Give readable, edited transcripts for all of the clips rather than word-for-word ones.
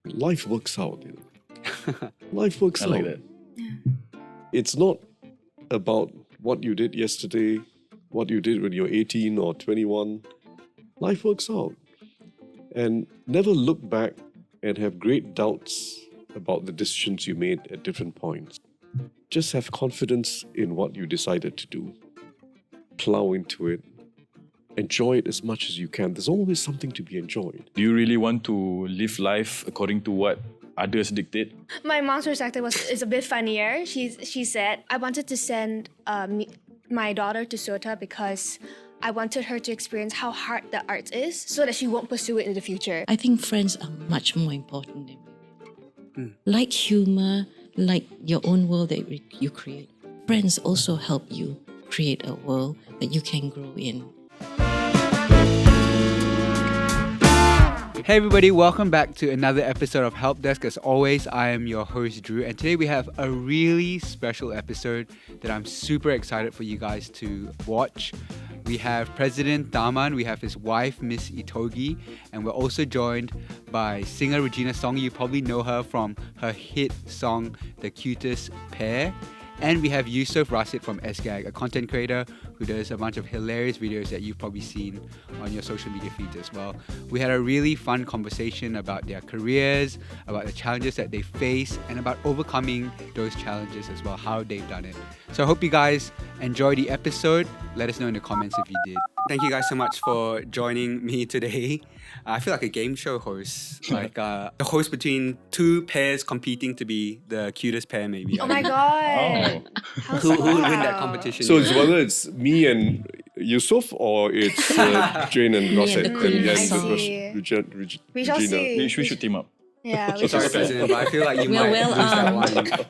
life works out. Life works I out. like that. Yeah. It's not about what you did yesterday, what you did when you're 18 or 21. Life works out. And never look back and have great doubts about the decisions you made at different points. Just have confidence in what you decided to do. Plow into it. Enjoy it as much as you can. There's always something to be enjoyed. Do you really want to live life according to what others dictate? My mom's perspective is a bit funnier. She said, I wanted to send my daughter to SOTA because I wanted her to experience how hard the arts is so that she won't pursue it in the future. I think friends are much more important than like humor, like your own world that you create. Friends also help you create a world that you can grow in. Hey everybody, welcome back to another episode of Help Desk. As always, I am your host Drew, and today we have a really special episode that I'm super excited for you guys to watch. We have President Tharman, we have his wife Miss Ittogi, and we're also joined by singer Regina Song. You probably know her from her hit song The Cutest Pair. And we have Yusoff Rasid from SCAG, a content creator who does a bunch of hilarious videos that you've probably seen on your social media feeds as well. We had a really fun conversation about their careers, about the challenges that they face, and about overcoming those challenges as well, how they've done it. So I hope you guys enjoy the episode. Let us know in the comments if you did. Thank you guys so much for joining me today. I feel like a game show host, like the host between two pairs competing to be the cutest pair, maybe. Oh my god. Who would win that competition? So it's whether it's me and Yusoff or it's Jane and Me and Rasid. the Queen. I Song. see. We shall Regina. see. We should team up. Yeah, we shall Sorry, see. President, but I feel like you We're might well lose that one.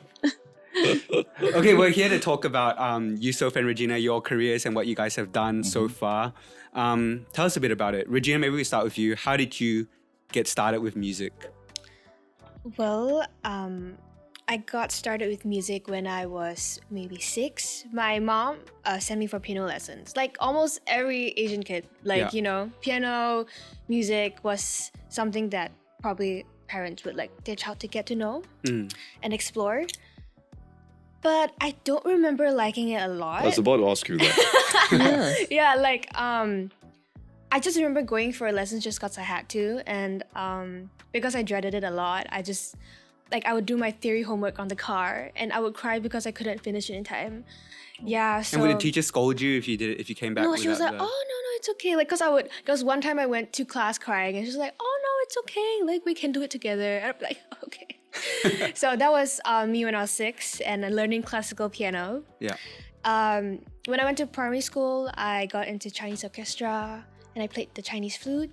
Okay, we're here to talk about Yusoff and Regina, your careers and what you guys have done so far. Tell us a bit about it. Regina, maybe we start with you. How did you get started with music? Well, I got started with music when I was maybe 6. My mom sent me for piano lessons. Like almost every Asian kid, like, piano, music was something that probably parents would like their child to get to know and explore. But I don't remember liking it a lot. I was about to ask you that. Yeah, like I just remember going for lessons just because I had to, and because I dreaded it a lot, I would do my theory homework on the car, and I would cry because I couldn't finish it in time. Yeah, so And would the teacher scold you if you came back? no, she was like, without "Oh no, it's okay." Like, cause one time I went to class crying, and she was like, "Oh no, it's okay. Like, we can do it together." And I'm like, "Okay." So that was me when I was 6, and learning classical piano. Yeah. When I went to primary school, I got into Chinese orchestra, and I played the Chinese flute.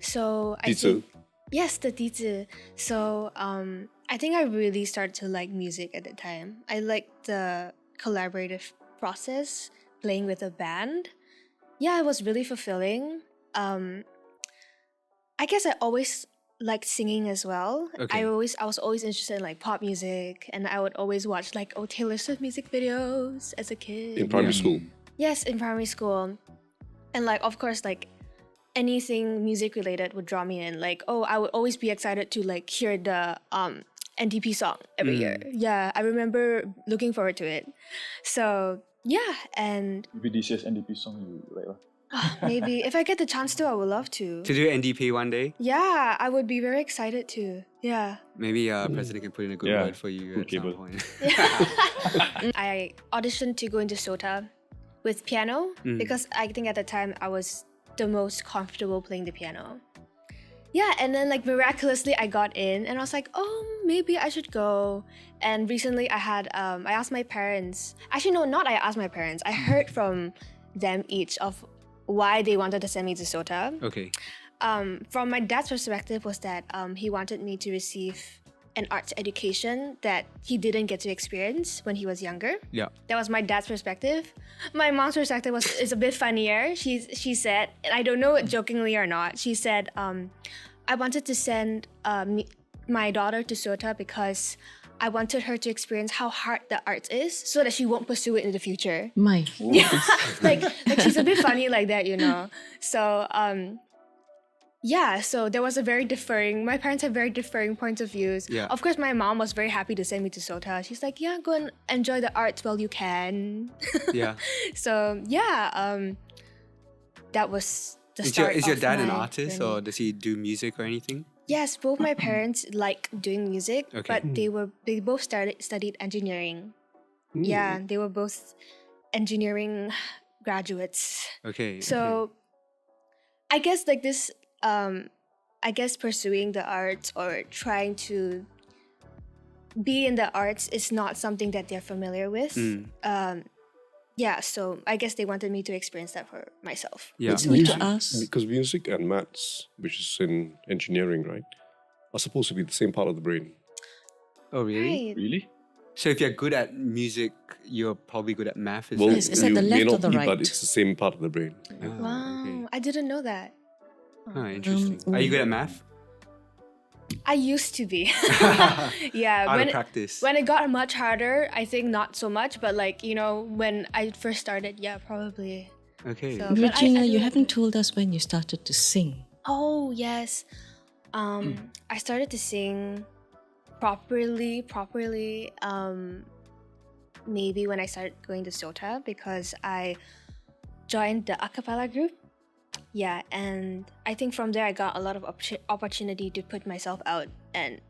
So I Dizi. think, yes, the dizi. So I think I really started to like music at the time. I liked the collaborative process, playing with a band. Yeah, it was really fulfilling. I guess I always liked singing as well. Okay. I was always interested in like pop music, and I would always watch like Taylor Swift music videos as a kid. In primary school. Yes, in primary school. And like, of course, like anything music related would draw me in. Like, I would always be excited to like hear the NDP song every year. Yeah, I remember looking forward to it. So yeah, and Maybe this year's NDP song you like. maybe if I get the chance to, I would love to. To do NDP one day? Yeah, I would be very excited to. Yeah. Maybe President can put in a good Yeah, word for you good at some cable. point. I auditioned to go into SOTA with piano because I think at the time I was the most comfortable playing the piano. Yeah, and then like miraculously I got in, and I was like, oh, maybe I should go. And recently I asked my parents. Actually, no, not I asked my parents. I heard from them each of why they wanted to send me to SOTA. Okay. From my dad's perspective was that he wanted me to receive an arts education that he didn't get to experience when he was younger. Yeah. That was my dad's perspective. My mom's perspective is a bit funnier. She said, and I don't know jokingly or not, she said, I wanted to send my daughter to SOTA because I wanted her to experience how hard the arts is so that she won't pursue it in the future. My. Yeah, like she's a bit funny like that, So yeah, so there was my parents had very differing points of views. Yeah. Of course, my mom was very happy to send me to SOTA. She's like, yeah, go and enjoy the arts while you can. Yeah. So yeah, that was the start. Is your of dad an my artist journey. or does he do music or anything? Yes, both my parents like doing music, Okay. but they both studied engineering. Yeah, they were both engineering graduates. Okay. So I guess like this, I guess pursuing the arts or trying to be in the arts is not something that they're familiar with. Yeah, so I guess they wanted me to experience that for myself. Yeah. So Music, us- because music and maths, which is in engineering, right, are supposed to be the same part of the brain. Oh, really? Right. Really? So if you're good at music, you're probably good at math. Is Well, that? Yes, is that you the may left or not the be, right? but it's the same part of the brain. Ah, Wow, okay. I didn't know that. Ah, interesting. Are you good at math? I used to be. Yeah, Out when of practice. when it got much harder, I think not so much, but like, when I first started, yeah, probably. Okay. So- but I Regina, do you like haven't it. told us when you started to sing. Oh, yes. I started to sing properly, maybe when I started going to SOTA because I joined the a cappella group. Yeah, and I think from there I got a lot of opportunity to put myself out and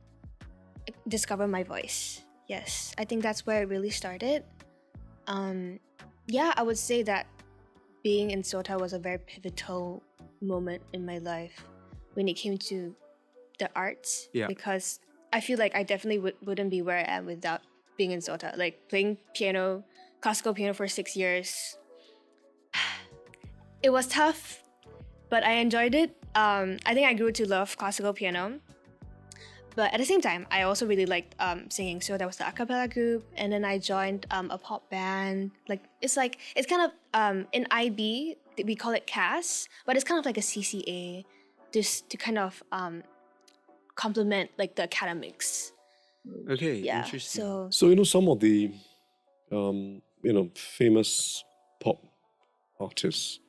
discover my voice. Yes, I think that's where it really started. Yeah, I would say that being in SOTA was a very pivotal moment in my life when it came to the arts. Yeah. Because I feel like I definitely wouldn't be where I am without being in SOTA. Like playing piano, classical piano for 6 years. It was tough, but I enjoyed it. I think I grew to love classical piano. But at the same time, I also really liked singing. So that was the a cappella group, and then I joined a pop band. It's kind of in IB we call it CAS, but it's kind of like a CCA, just to kind of complement like the academics. Okay. Yeah. Interesting. So Some of the famous pop artists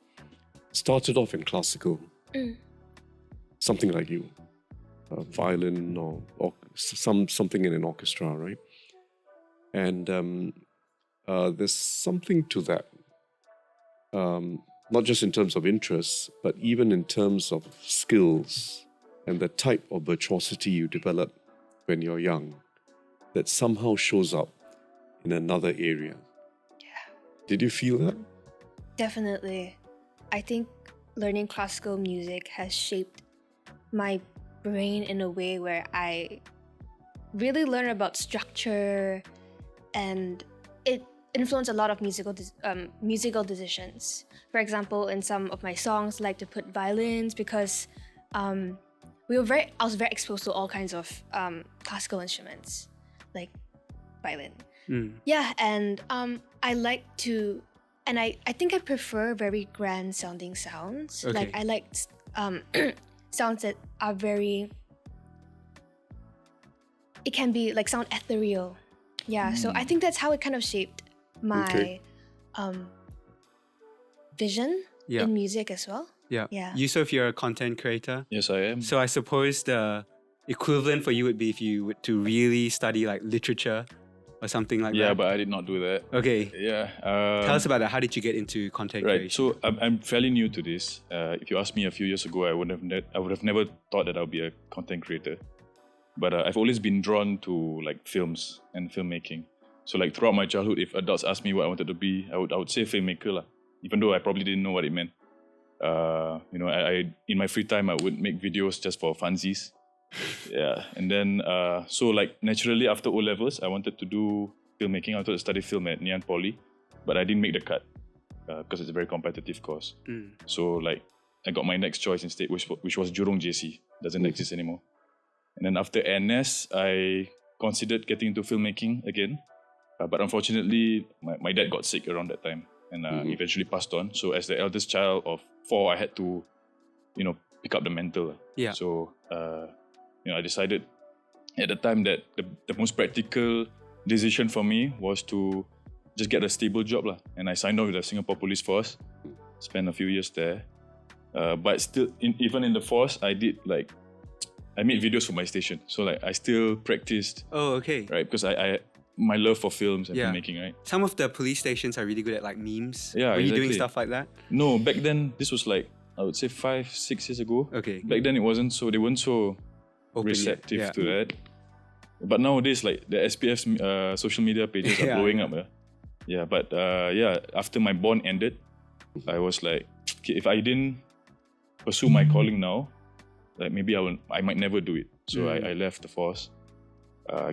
started off in classical, something like you, violin or something in an orchestra, right? And there's something to that, not just in terms of interests, but even in terms of skills and the type of virtuosity you develop when you're young that somehow shows up in another area. yeah, Did you feel that? definitely. I think learning classical music has shaped my brain in a way where I really learn about structure, and it influenced a lot of musical decisions. For example, in some of my songs, I like to put violins because I was very exposed to all kinds of classical instruments, like violin. Yeah, and I like to, and I think I prefer very grand sounding sounds. Okay. Like I like sounds that are very, it can be like sound ethereal. Yeah, so I think that's how it kind of shaped my Okay. vision Yeah. in music as well. Yeah. Yeah. Yusoff, you're a content creator. Yes, I am. So I suppose the equivalent for you would be if you were to really study like literature or something like Yeah, that. but I did not do that. Okay. Yeah. Tell us about that. How did you get into content Right. creation? So I'm fairly new to this. If you asked me a few years ago, I would have never thought that I would be a content creator. But I've always been drawn to like films and filmmaking. So like throughout my childhood, if adults asked me what I wanted to be, I would say filmmaker lah. Even though I probably didn't know what it meant. I in my free time I would make videos just for funsies. Yeah, and then so like naturally after O levels, I wanted to do filmmaking. I wanted to study film at Ngee Ann Poly, but I didn't make the cut because it's a very competitive course. So like I got my next choice instead, which was Jurong JC. Doesn't exist anymore. And then after NS, I considered getting into filmmaking again, but unfortunately, my dad got sick around that time and eventually passed on. So as the eldest child of 4, I had to, pick up the mantle. Yeah. So, I decided at the time that the most practical decision for me was to just get a stable job lah. And I signed on with the Singapore Police Force, spent a few years there. But still, even in the force, I made videos for my station. So like I still practiced, Oh, okay. right? Because I my love for films and Yeah. filmmaking, right? Some of the police stations are really good at like memes. Yeah, Were you doing exactly. stuff like that? No, back then, this was like, I would say 5-6 years ago. Okay. Back then, they weren't so Open yet. receptive Yeah. to that. But nowadays, like the SPF's social media pages are Yeah, blowing yeah. up. Yeah, but after my bond ended, I was like, okay, if I didn't pursue my calling now, like maybe I might never do it. So I left the force.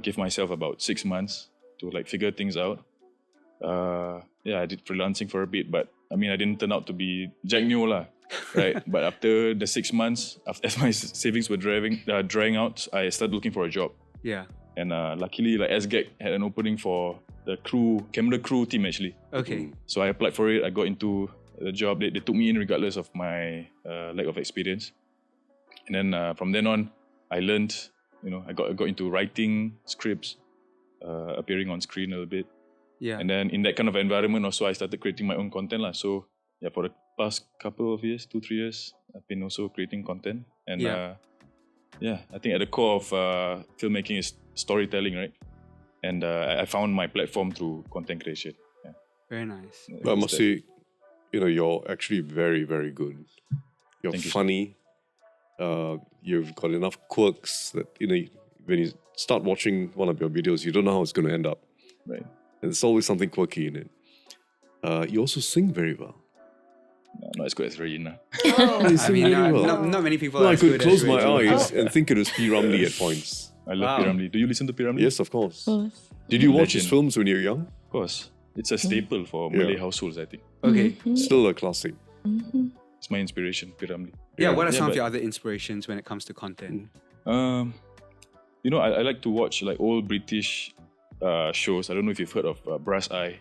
Gave myself about 6 months to like figure things out. I did freelancing for a bit, but I mean, I didn't turn out to be Jack Neo lah, right? But after the 6 months, as my savings were drying out, I started looking for a job. Yeah. And luckily, like SGAG had an opening for the camera crew team actually. Okay. So I applied for it. I got into the job. They took me in regardless of my lack of experience. And then from then on, I learned. I got into writing scripts, appearing on screen a little bit. Yeah. And then in that kind of environment also, I started creating my own content lah. So yeah, for the past couple of years, 2-3 years, I've been also creating content. And I think at the core of filmmaking is storytelling, right? And I found my platform through content creation. Yeah. Very nice. But I must say, you're actually very, very good. You're Thank you, funny. You've got enough quirks that, when you start watching one of your videos, you don't know how it's going to end up. Right. And there's always something quirky in it. You also sing very well. No, not as good as Regina. You I sing mean, very well. not many people Well, are I as could good close as my Regina. eyes and think it was P. Ramlee at points. I love Wow. Piramli. Do you listen to Piramli? Yes, of course. Of course. Did you watch his Legend. films when you were young? Of course. It's a staple for Yeah. Malay households, I think. Okay. Still a classic. It's my inspiration, Piramli. Yeah, what are Yeah, some of but- your other inspirations when it comes to content? I like to watch like old British shows. I don't know if you've heard of Brass Eye.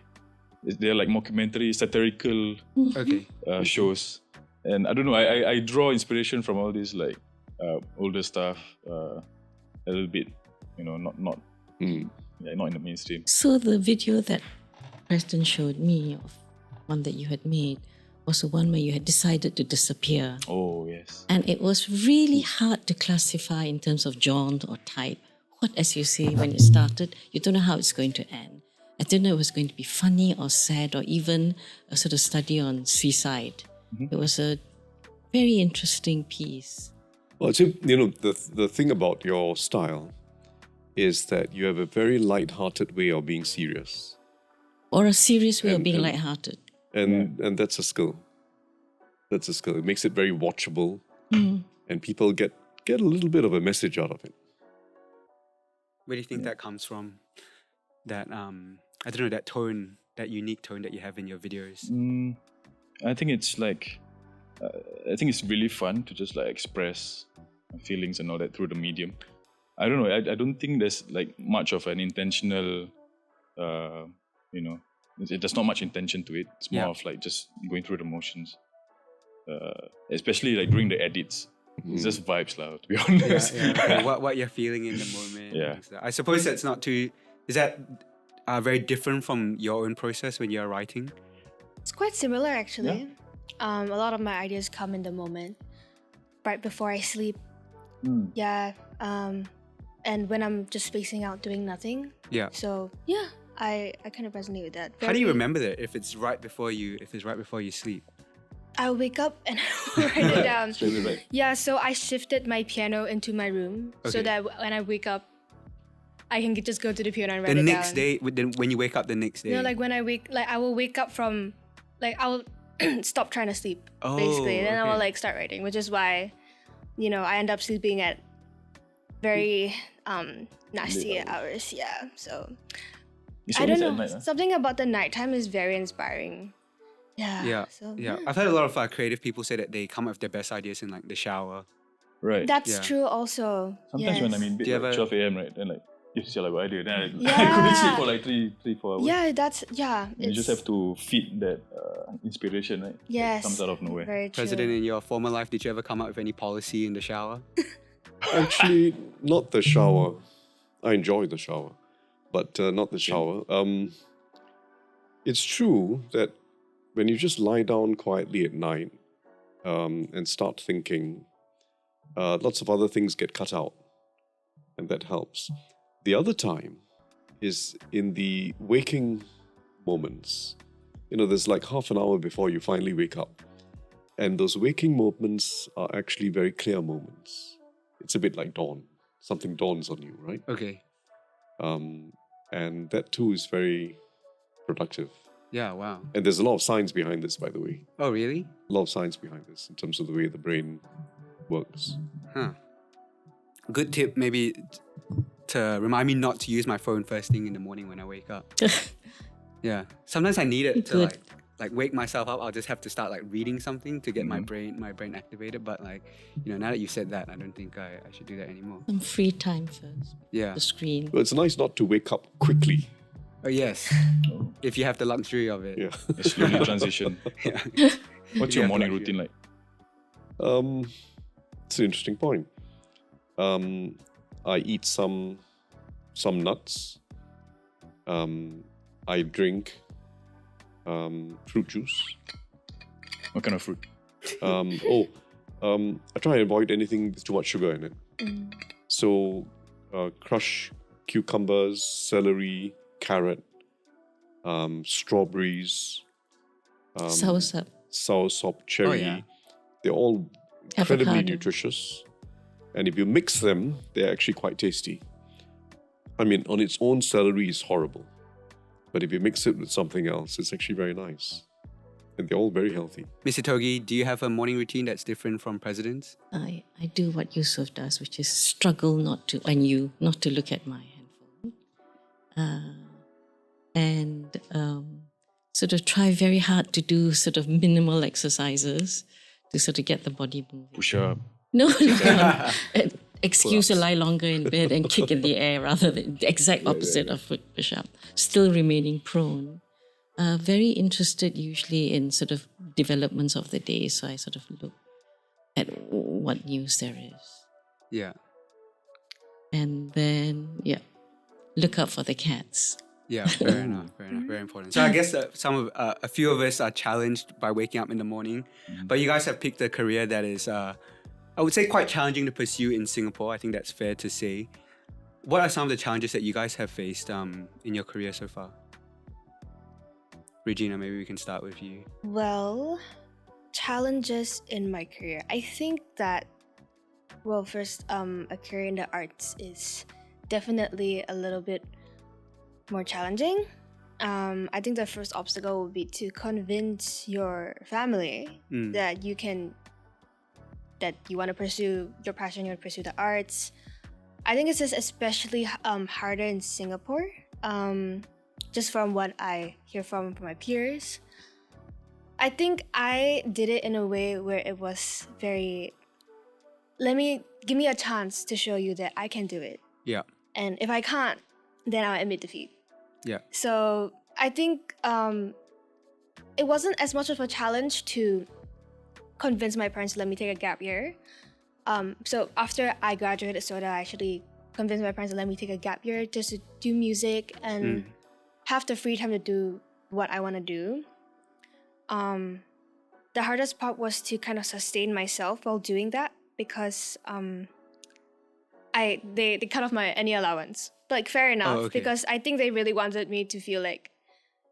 They're like mockumentary, satirical Okay. shows. And I don't know, I draw inspiration from all this like older stuff a little bit, not in the mainstream. So the video that Preston showed me of one that you had made was the one where you had decided to disappear. Oh, yes. And it was really hard to classify in terms of genre or type. What, as you say, when it started, you don't know how it's going to end. I didn't know it was going to be funny or sad or even a sort of study on suicide. It was a very interesting piece. Well, I'd say, the thing about your style is that you have a very light-hearted way of being serious. Or a serious way of And- being and- lighthearted. And that's a skill. That's a skill. It makes it very watchable, and people get a little bit of a message out of it. Where do you think that comes from? That I don't know, that tone, that unique tone that you have in your videos. I think it's like, I think it's really fun to just like express my feelings and all that through the medium. I don't know, I don't think there's like much of an intentional, there's not much intention to it. It's more Yeah. of like just going through the motions. Especially like during the edits. It's just vibes lah, to be honest. Okay, what you're feeling in the moment. Yeah. and stuff. I suppose that's not too. Is that very different from your own process when you're writing? It's quite similar actually. A lot of my ideas come in the moment, right before I sleep. Yeah. And when I'm just spacing out doing nothing. Yeah. So yeah, I kind of resonate with that. How do you Very- remember that if it's right before you sleep? I wake up and write it down. Straight away, right? Yeah, so I shifted my piano into my room so Okay. that when I wake up, I can just go to the piano and write The it next down. day, when you wake up the next day. You know, like when I will wake up from, like I will stop trying to sleep Oh, basically, and then I will okay. like start writing, which is why, I end up sleeping at very nasty Late hours. Yeah, so It's I don't always at know. night, huh? Something about the nighttime is very inspiring. Yeah. Yeah, So, yeah. I've heard a lot of creative people say that they come up with their best ideas in like the shower. Right. That's Yeah. true also. Sometimes when I'm in bed, Do you like ever- 12 a.m., right, then like, yes, like what I do. Then I Yeah. couldn't sleep for like 3-4 hours. Yeah. You just have to feed that inspiration, right? Yes. It comes out of nowhere. Very true. President, in your former life, did you ever come up with any policy in the shower? Actually, not the shower. I enjoy the shower, but not the shower. It's true that when you just lie down quietly at night and start thinking, lots of other things get cut out, and that helps. The other time is in the waking moments. There's like half an hour before you finally wake up. And those waking moments are actually very clear moments. It's a bit like dawn. Something dawns on you, right? Okay. And that too is very productive. Yeah, wow. And there's a lot of science behind this, by the way. Oh, really? A lot of science behind this in terms of the way the brain works. Huh. Good tip, maybe to remind me not to use my phone first thing in the morning when I wake up. Yeah. Sometimes I need it to Good. like wake myself up. I'll just have to start like reading something to get my brain activated. But like, now that you said that, I don't think I should do that anymore. Some free time first. Yeah. The screen. But it's nice not to wake up quickly. Oh, yes. If you have the luxury of it. Yeah. Slowly transition. Yeah. What's your morning routine like? It's an interesting point. I eat some nuts. I drink fruit juice. What kind of fruit? I try and avoid anything with too much sugar in it. So, crush cucumbers, celery, carrot, strawberries, soursop, cherry. Oh, yeah. They're all incredibly Avocado. nutritious. And if you mix them, they're actually quite tasty. I mean, on its own, celery is horrible. But if you mix it with something else, it's actually very nice. And they're all very healthy. Miss Ittogi, do you have a morning routine that's different from President's? I do what Yusoff does, which is struggle not to look at my handphone. And sort of try very hard to do sort of minimal exercises to sort of get the body moving. Push up. No. Excuse to lie longer in bed and kick in the air rather than the exact opposite of foot push-up. Still remaining prone. Very interested usually in sort of developments of the day, so I sort of look at what news there is. Yeah. And then, look out for the cats. Yeah, fair enough. Very important. So I guess a few of us are challenged by waking up in the morning, but you guys have picked a career that is, I would say, quite challenging to pursue in Singapore. I think that's fair to say. What are some of the challenges that you guys have faced in your career so far? Regina, maybe we can start with you. Well, challenges in my career. I think that, first, a career in the arts is definitely a little bit more challenging. I think the first obstacle would be to convince your family that you want to pursue your passion, you want to pursue the arts. I think it's just especially harder in Singapore. Just from what I hear from my peers. I think I did it in a way where it was very, give me a chance to show you that I can do it. Yeah. And if I can't, then I'll admit defeat. Yeah. So I think it wasn't as much of a challenge to convince my parents to let me take a gap year. So after I graduated SOTA, I actually convinced my parents to let me take a gap year just to do music and have the free time to do what I want to do. The hardest part was to kind of sustain myself while doing that because they cut off my any allowance. Like, fair enough, because I think they really wanted me to feel like,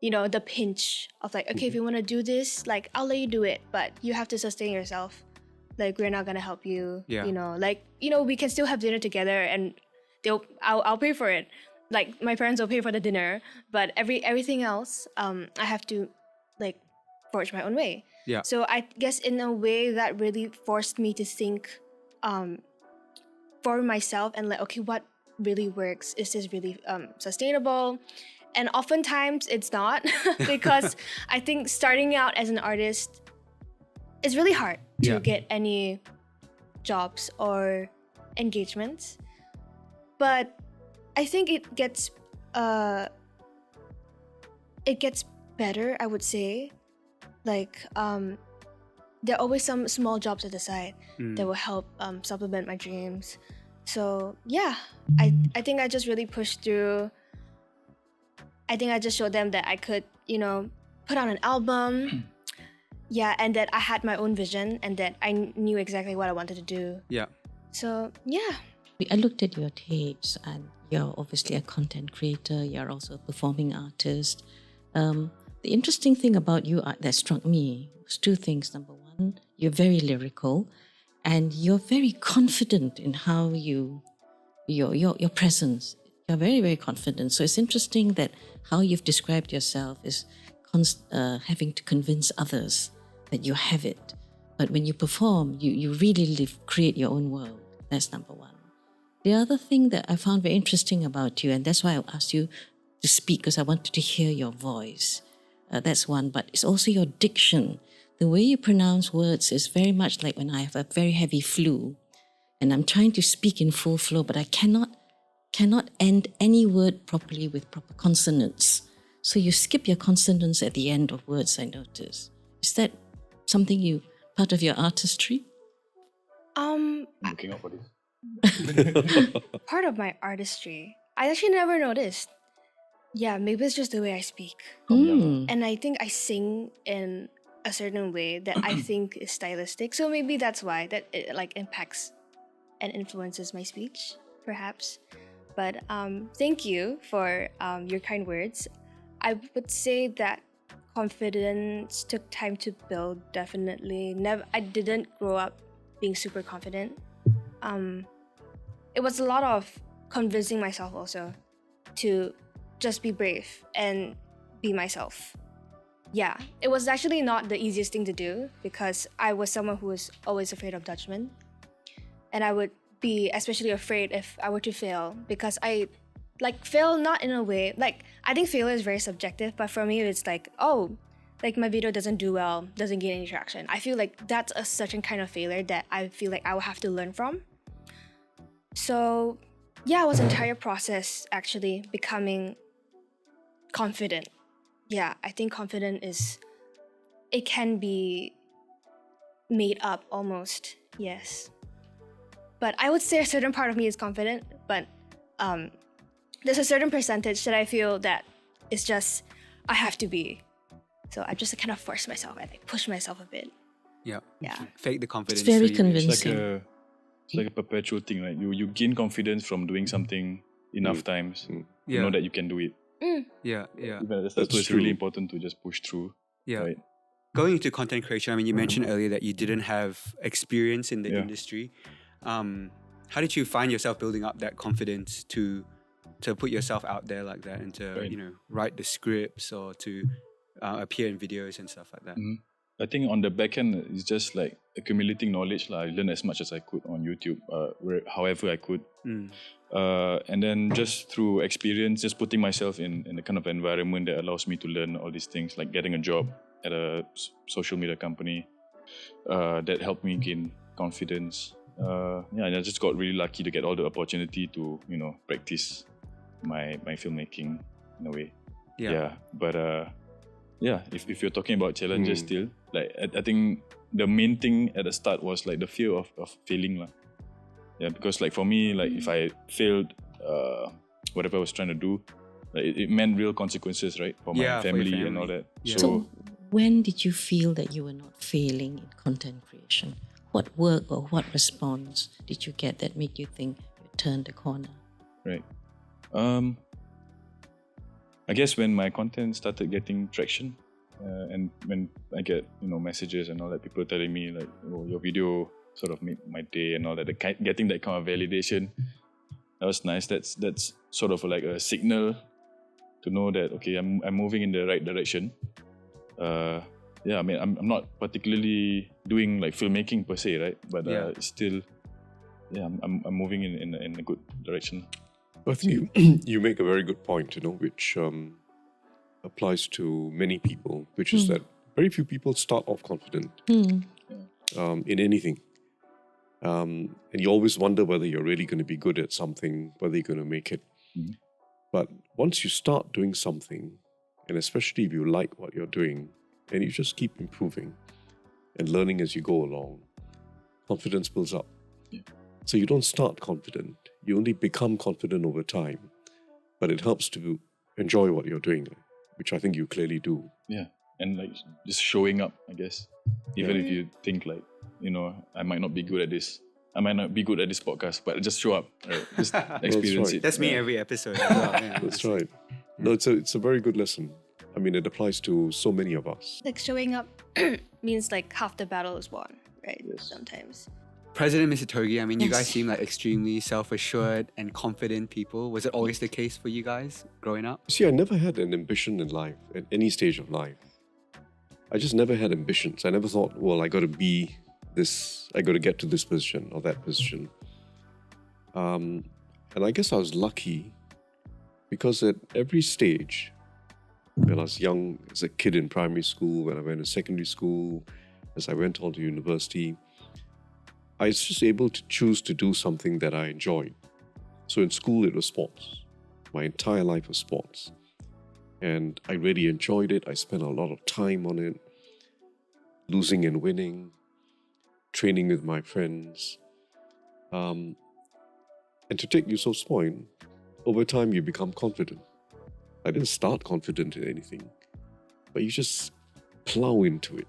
the pinch of like, okay, if you want to do this, like, I'll let you do it, but you have to sustain yourself. Like, we're not gonna help you. Yeah. We can still have dinner together, and I'll pay for it. Like, my parents will pay for the dinner, but everything else, I have to forge my own way. Yeah. So I guess in a way that really forced me to think for myself and okay, what really works? Is this really sustainable? And oftentimes it's not because I think starting out as an artist is really hard to get any jobs or engagements. But I think it gets better, I would say. Like, there are always some small jobs at the side that will help supplement my dreams. So yeah, I think I just really pushed through. I think I just showed them that I could, put on an album Yeah, and that I had my own vision and that I knew exactly what I wanted to do. Yeah. So, yeah. I looked at your tapes, and you're obviously a content creator. You're also a performing artist. The interesting thing about you that struck me was two things. Number one, you're very lyrical, and you're very confident in how your presence. You're very, very confident. So it's interesting that how you've described yourself is having to convince others that you have it. But when you perform, you really create your own world. That's number one. The other thing that I found very interesting about you, and that's why I asked you to speak, because I wanted to hear your voice. That's one, but it's also your diction. The way you pronounce words is very much like when I have a very heavy flu and I'm trying to speak in full flow, but I cannot end any word properly with proper consonants. So you skip your consonants at the end of words, I notice. Is that something part of your artistry? I'm looking out for this. Part of my artistry. I actually never noticed. Yeah, maybe it's just the way I speak. And I think I sing in a certain way that I think is stylistic. So maybe that's why that it like impacts and influences my speech, perhaps. But thank you for your kind words. I would say that confidence took time to build, definitely. I didn't grow up being super confident. It was a lot of convincing myself also to just be brave and be myself. Yeah, it was actually not the easiest thing to do because I was someone who was always afraid of judgment. And I would be especially afraid if I were to fail because I fail not in a way, I think failure is very subjective, but for me it's my video doesn't do well, doesn't gain any traction. I feel like that's a certain kind of failure that I feel like I will have to learn from. So yeah, it was an entire process actually becoming confident. Yeah, I think confident it can be made up almost, yes. But I would say a certain part of me is confident, but there's a certain percentage that I feel that it's just, I have to be. So I just kind of force myself, I push myself a bit. Yeah. Yeah. Fake the confidence. It's very so you reach- convincing. It's like a perpetual thing, right? You gain confidence from doing something enough times to Yeah. know that you can do it. Yeah. Even that's That's why it's really true. important to just push through. Yeah. Right? Going into content creation, I mean, you mentioned earlier that you didn't have experience in the Yeah. industry. How did you find yourself building up that confidence to put yourself out there like that and to Right. write the scripts or to appear in videos and stuff like that? I think on the back end, it's just like accumulating knowledge. I learned as much as I could on YouTube, however I could. And then just through experience, just putting myself in a kind of environment that allows me to learn all these things, like getting a job at a social media company that helped me gain confidence. And I just got really lucky to get all the opportunity to, practice my filmmaking in a way. But if you're talking about challenges still, I think the main thing at the start was like the fear of failing. Yeah, because for me, if I failed whatever I was trying to do, it meant real consequences, right? For my family and all that. Yeah. So when did you feel that you were not failing in content creation? What work or what response did you get that made you think you turned the corner? Right. I guess when my content started getting traction, and when I get messages and all that, people telling me your video sort of made my day and all that, getting that kind of validation, that was nice. That's sort of like a signal to know that okay, I'm moving in the right direction. I mean, I'm not particularly doing filmmaking per se, right? But still, I'm moving in a good direction. I think you make a very good point, which applies to many people, which is that very few people start off confident in anything. And you always wonder whether you're really going to be good at something, whether you're going to make it. But once you start doing something, and especially if you like what you're doing, and you just keep improving and learning as you go along, confidence builds up. So you don't start confident, you only become confident over time. But it helps to enjoy what you're doing, which I think you clearly do. Yeah. and like just showing up, I guess. Even if you think like, I might not be good at this. I might not be good at this podcast, but just show up, right? Just experience right. it. That's me every episode. As well, yeah. That's right. No, it's a very good lesson. I mean, it applies to so many of us. Like showing up means like half the battle is won, right? Yes. Sometimes. President Mr. Ittogi, I mean, you Yes. guys seem like extremely self-assured and confident people. Was it always the case for you guys growing up? See, I never had an ambition in life at any stage of life. I just never had ambitions. I never thought, well, I got to be this, I got to get to this position or that position. And I guess I was lucky because at every stage, when I was young, as a kid in primary school, when I went to secondary school, as I went on to university, I was just able to choose to do something that I enjoyed. So in school, it was sports. My entire life was sports. And I really enjoyed it. I spent a lot of time on it, losing and winning, training with my friends. And to take Yusoff's point, over time you become confident. I didn't start confident in anything, but you just plow into it.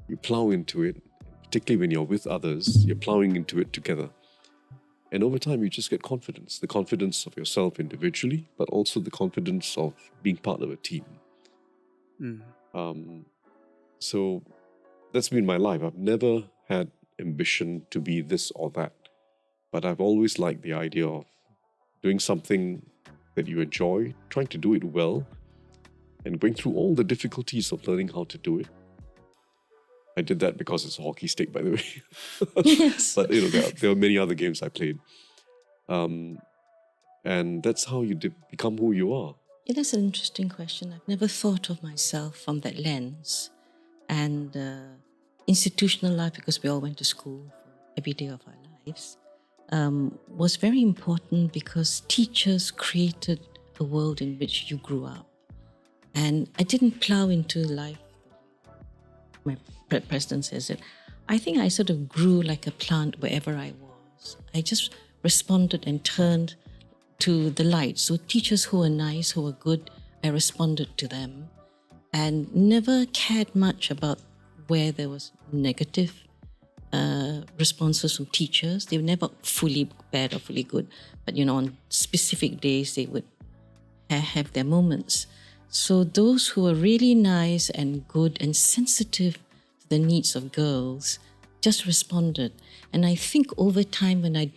You plow into it, particularly when you're with others, you're plowing into it together. And over time, you just get confidence, the confidence of yourself individually, but also the confidence of being part of a team. So that's been my life. I've never had ambition to be this or that, but I've always liked the idea of doing something that you enjoy, trying to do it well, and going through all the difficulties of learning how to do it. I did that because it's a hockey stick, by the way. Yes. But there are many other games I played. And that's how you become who you are. Yeah, that's an interesting question. I've never thought of myself from that lens. And institutional life, because we all went to school for every day of our lives, was very important because teachers created a world in which you grew up. And I didn't plow into life. My president says it. I think I sort of grew like a plant wherever I was. I just responded and turned to the light. So teachers who were nice, who were good, I responded to them and never cared much about where there was negative responses from teachers. They were never fully bad or fully good, but on specific days they would have their moments. So those who were really nice and good and sensitive to the needs of girls just responded. And I think over time when I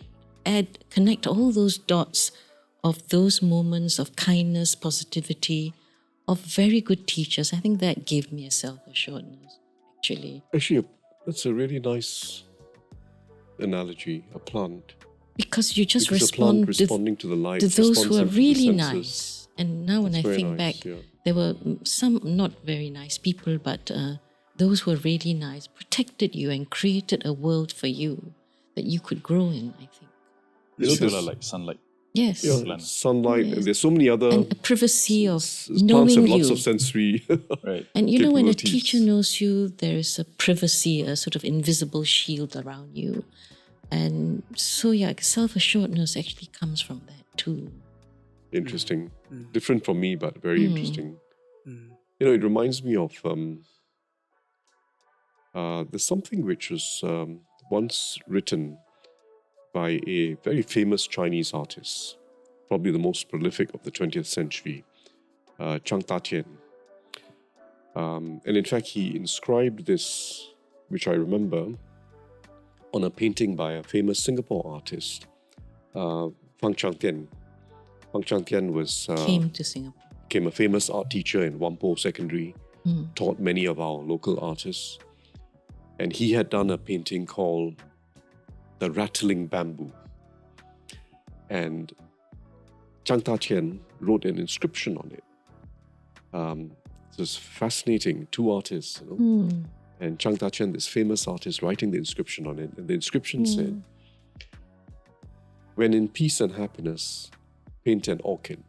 connect all those dots of those moments of kindness, positivity, of very good teachers, I think that gave me a self-assuredness, actually. Actually, that's a really nice analogy, a plant. Because you just Because a plant respond responding to the light, to those who are responsive to the really senses. nice. And now when I That's very think nice, back, yeah. there were some not very nice people, but those who were really nice protected you and created a world for you that you could grow in, I think. It's there's- still like sunlight. Yes. Yeah, Plant. sunlight, Yes. and there's so many other And a privacy of plants knowing have you. lots of sensory. Right. And when a capabilities. teacher knows you, there is a privacy, a sort of invisible shield around you. And so, self-assuredness actually comes from that too. Interesting. Different from me, but very interesting. It reminds me of there's something which was once written by a very famous Chinese artist, probably the most prolific of the 20th century, Chang Ta-Tian. And in fact, he inscribed this, which I remember, on a painting by a famous Singapore artist, Fang Changtian. Fang Changtian was Came to Singapore. became a famous art teacher in Whampoa Secondary, taught many of our local artists. And he had done a painting called The Rattling Bamboo. And Chang Ta-Tian wrote an inscription on it. It was fascinating, two artists, and Chang Ta-Tian, this famous artist, writing the inscription on it. And the inscription said, "When in peace and happiness, paint an orchid.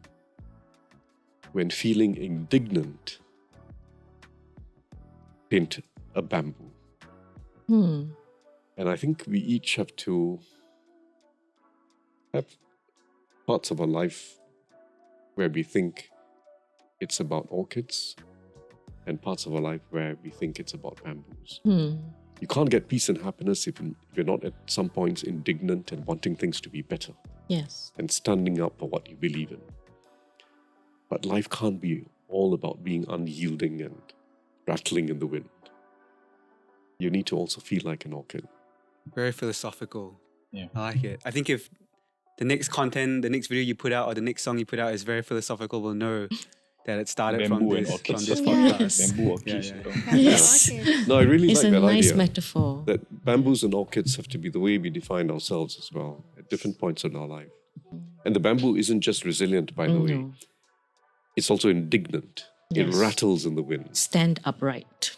When feeling indignant, paint a bamboo." And I think we each have to have parts of our life where we think it's about orchids, and parts of our life where we think it's about bamboos. Hmm. You can't get peace and happiness if you're not at some points indignant and wanting things to be better Yes. and standing up for what you believe in. But life can't be all about being unyielding and rattling in the wind. You need to also feel like an orchid. Very philosophical. Yeah. I like it. I think if the next content, the next video you put out, or the next song you put out is very philosophical, we'll know that it started from Bamboo and this orchids. podcast. Bamboo orchids. Yeah, you yeah. know. Yes. Okay. No, I really It's like a that nice idea. metaphor. That bamboos and orchids have to be the way we define ourselves as well at different points in our life. And the bamboo isn't just resilient, by the way. No. It's also indignant. Yes. It rattles in the wind. Stand upright.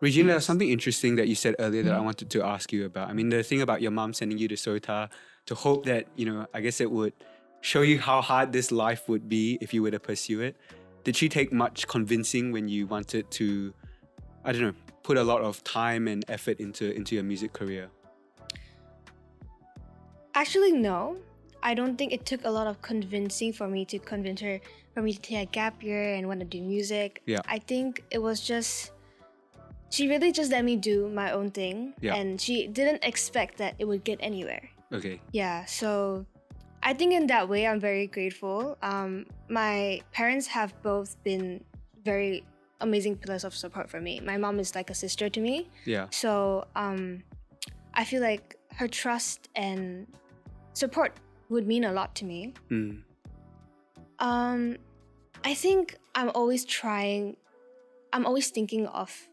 Regina, there's something interesting that you said earlier that I wanted to ask you about. I mean, the thing about your mom sending you to Sota to hope that, I guess it would show you how hard this life would be if you were to pursue it. Did she take much convincing when you wanted to, put a lot of time and effort into your music career? Actually, no. I don't think it took a lot of convincing for me to convince her for me to take a gap year and want to do music. Yeah. I think it was just she really just let me do my own thing, Yeah. and she didn't expect that it would get anywhere. Okay. Yeah, so I think in that way I'm very grateful. My parents have both been very amazing pillars of support for me. My mom is like a sister to me. Yeah. So I feel like her trust and support would mean a lot to me. Mm. I think I'm always thinking of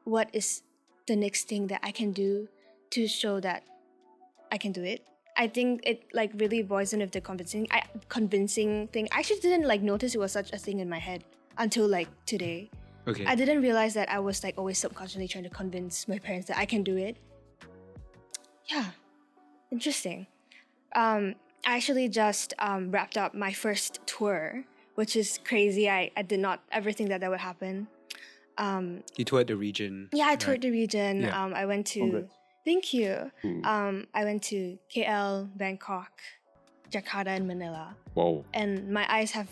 what is the next thing that I can do to show that I can do it. I think it like really boils in with the convincing thing. I actually didn't like notice it was such a thing in my head until like today. Okay. I didn't realize that I was like always subconsciously trying to convince my parents that I can do it. Yeah, interesting. I actually just wrapped up my first tour, which is crazy. I did not ever think that would happen. You toured the region. Yeah, I right? toured the region. Yeah. I went to. Congrats. Thank you. I went to KL, Bangkok, Jakarta, and Manila, Wow. and my eyes have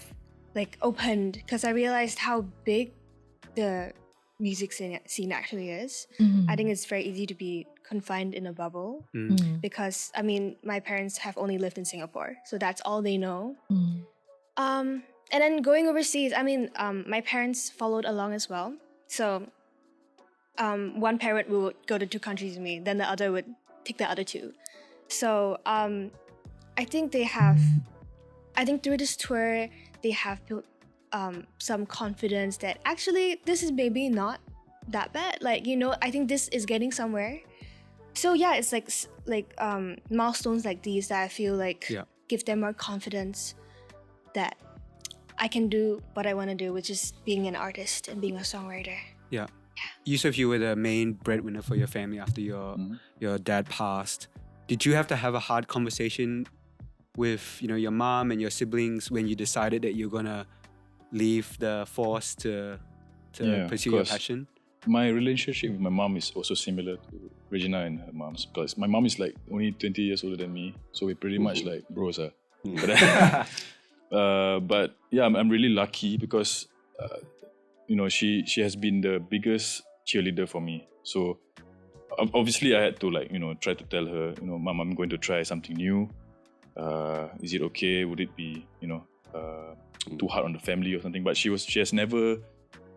like opened because I realized how big the music scene actually is. I think it's very easy to be confined in a bubble because I mean my parents have only lived in Singapore, so that's all they know. And then going overseas, I mean my parents followed along as well. So one parent would go to 2 countries with me, then the other would take the other 2. So I think through this tour they have built some confidence that actually this is maybe not that bad. Like, I think this is getting somewhere. So yeah, it's like milestones like these that I feel like give them more confidence that I can do what I want to do, which is being an artist and being a songwriter. Yeah. Yusoff, you were the main breadwinner for your family after your dad passed. Did you have to have a hard conversation with your mom and your siblings when you decided that you're gonna leave the force to pursue your passion? My relationship with my mom is also similar to Regina and her mom's, because my mom is like only 20 years older than me, so we're pretty much like bros. But yeah, I'm really lucky because she has been the biggest cheerleader for me. So obviously I had to try to tell her, Mom, I'm going to try something new. Is it okay? Would it be too hard on the family or something? But she has never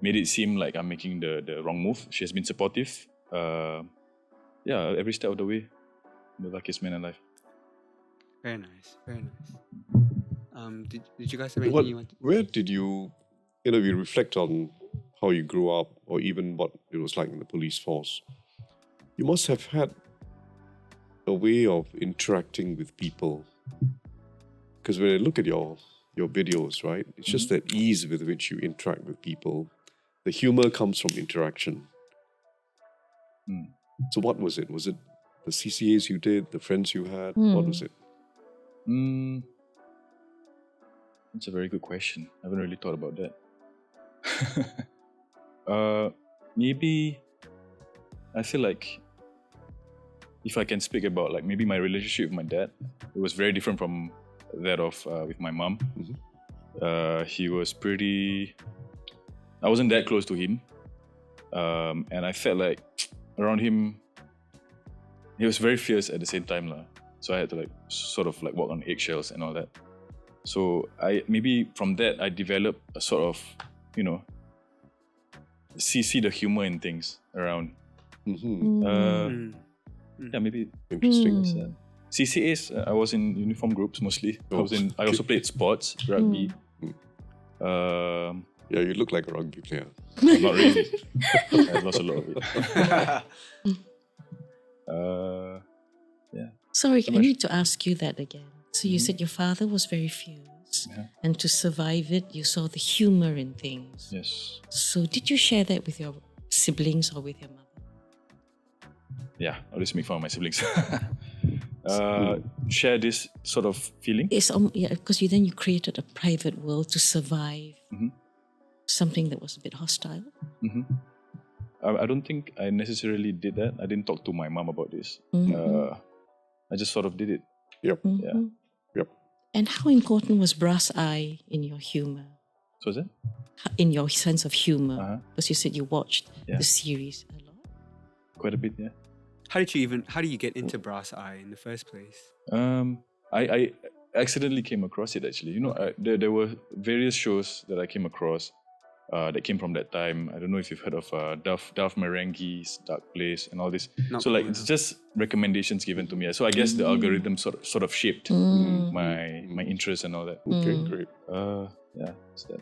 made it seem like I'm making the wrong move. She has been supportive. Every step of the way. The luckiest man alive. Very nice. Very nice. Did you guys have anything you wanted? Where did you reflect on how you grew up or even what it was like in the police force? You must have had a way of interacting with people. Because when I look at your videos, right, it's just that ease with which you interact with people. The humor comes from interaction. So what was it? Was it the CCAs you did, the friends you had? What was it? That's a very good question. I haven't really thought about that. Maybe I feel like if I can speak about like maybe my relationship with my dad, it was very different from that of with my mom. He was pretty I wasn't that close to him. And I felt like around him, he was very fierce at the same time. So I had to like sort of like walk on eggshells and all that. So maybe from that, I developed a sort of, you know, see the humor in things around. Yeah, maybe Interesting. CCAs. I was in uniform groups mostly. I also played sports, rugby. Yeah, you look like a rugby player. Not really. I lost a lot of it. Yeah. Sorry, I need to ask you that again. So you said your father was very fierce, and to survive it, you saw the humor in things. Yes. So did you share that with your siblings or with your mother? Yeah, I always make fun of my siblings. Share this sort of feeling. It's because you created a private world to survive something that was a bit hostile. I don't think I necessarily did that. I didn't talk to my mom about this. I just sort of did it. Yep. Yeah. Yep. And how important was brass eye in your humor? So is it? In your sense of humor? Because you said you watched the series a lot. Quite a bit, yeah. How do you get into brass eye in the first place? I accidentally came across it actually. You know, there were various shows that I came across that came from that time. I don't know if you've heard of Duff Marenghi's Dark Place and all this. It's just recommendations given to me. So I guess the algorithm sort of shaped my interest and all that. Okay, great. Yeah, it's that.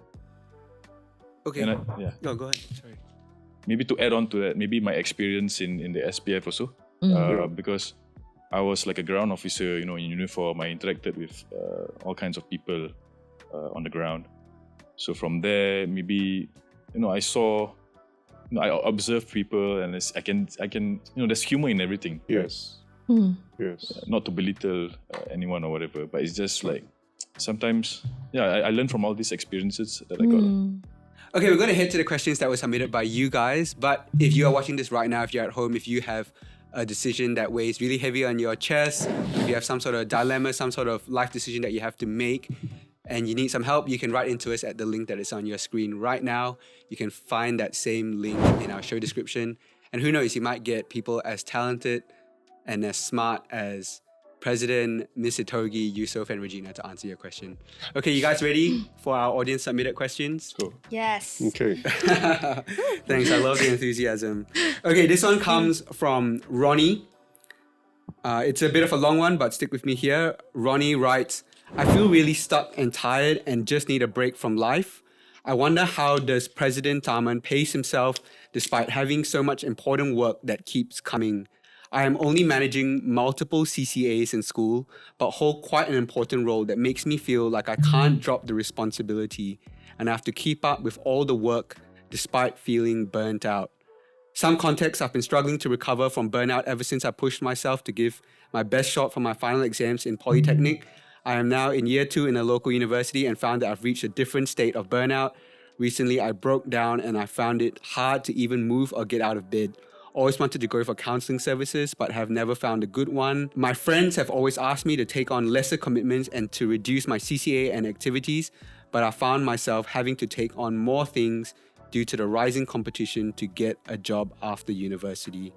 Okay. No, go ahead. Sorry. Maybe to add on to that, maybe my experience in the SPF also, because I was like a ground officer, you know, in uniform. I interacted with all kinds of people on the ground. So from there, maybe, you know, I saw, you know, I observed people, and I can, you know, there's humor in everything. Yes. Yes. Not to belittle anyone or whatever, but it's just like sometimes, I learned from all these experiences that I got. Okay, we're going to head to the questions that were submitted by you guys. But if you are watching this right now, if you're at home, if you have a decision that weighs really heavy on your chest, if you have some sort of dilemma, some sort of life decision that you have to make, and you need some help, you can write into us at the link that is on your screen right now. You can find that same link in our show description. And who knows, you might get people as talented and as smart as President, Miss Ittogi, Yusoff, and Regina to answer your question. Okay, you guys ready for our audience submitted questions? Cool. Yes. Okay. Thanks, I love the enthusiasm. Okay, this one comes from Ronnie. It's a bit of a long one, but stick with me here. Ronnie writes, I feel really stuck and tired and just need a break from life. I wonder, how does President Tharman pace himself despite having so much important work that keeps coming? I am only managing multiple CCAs in school, but hold quite an important role that makes me feel like I can't drop the responsibility and I have to keep up with all the work despite feeling burnt out. Some context, I've been struggling to recover from burnout ever since I pushed myself to give my best shot for my final exams in Polytechnic. I am now in year 2 in a local university and found that I've reached a different state of burnout. Recently, I broke down and I found it hard to even move or get out of bed. Always wanted to go for counseling services, but have never found a good one. My friends have always asked me to take on lesser commitments and to reduce my CCA and activities, but I found myself having to take on more things due to the rising competition to get a job after university.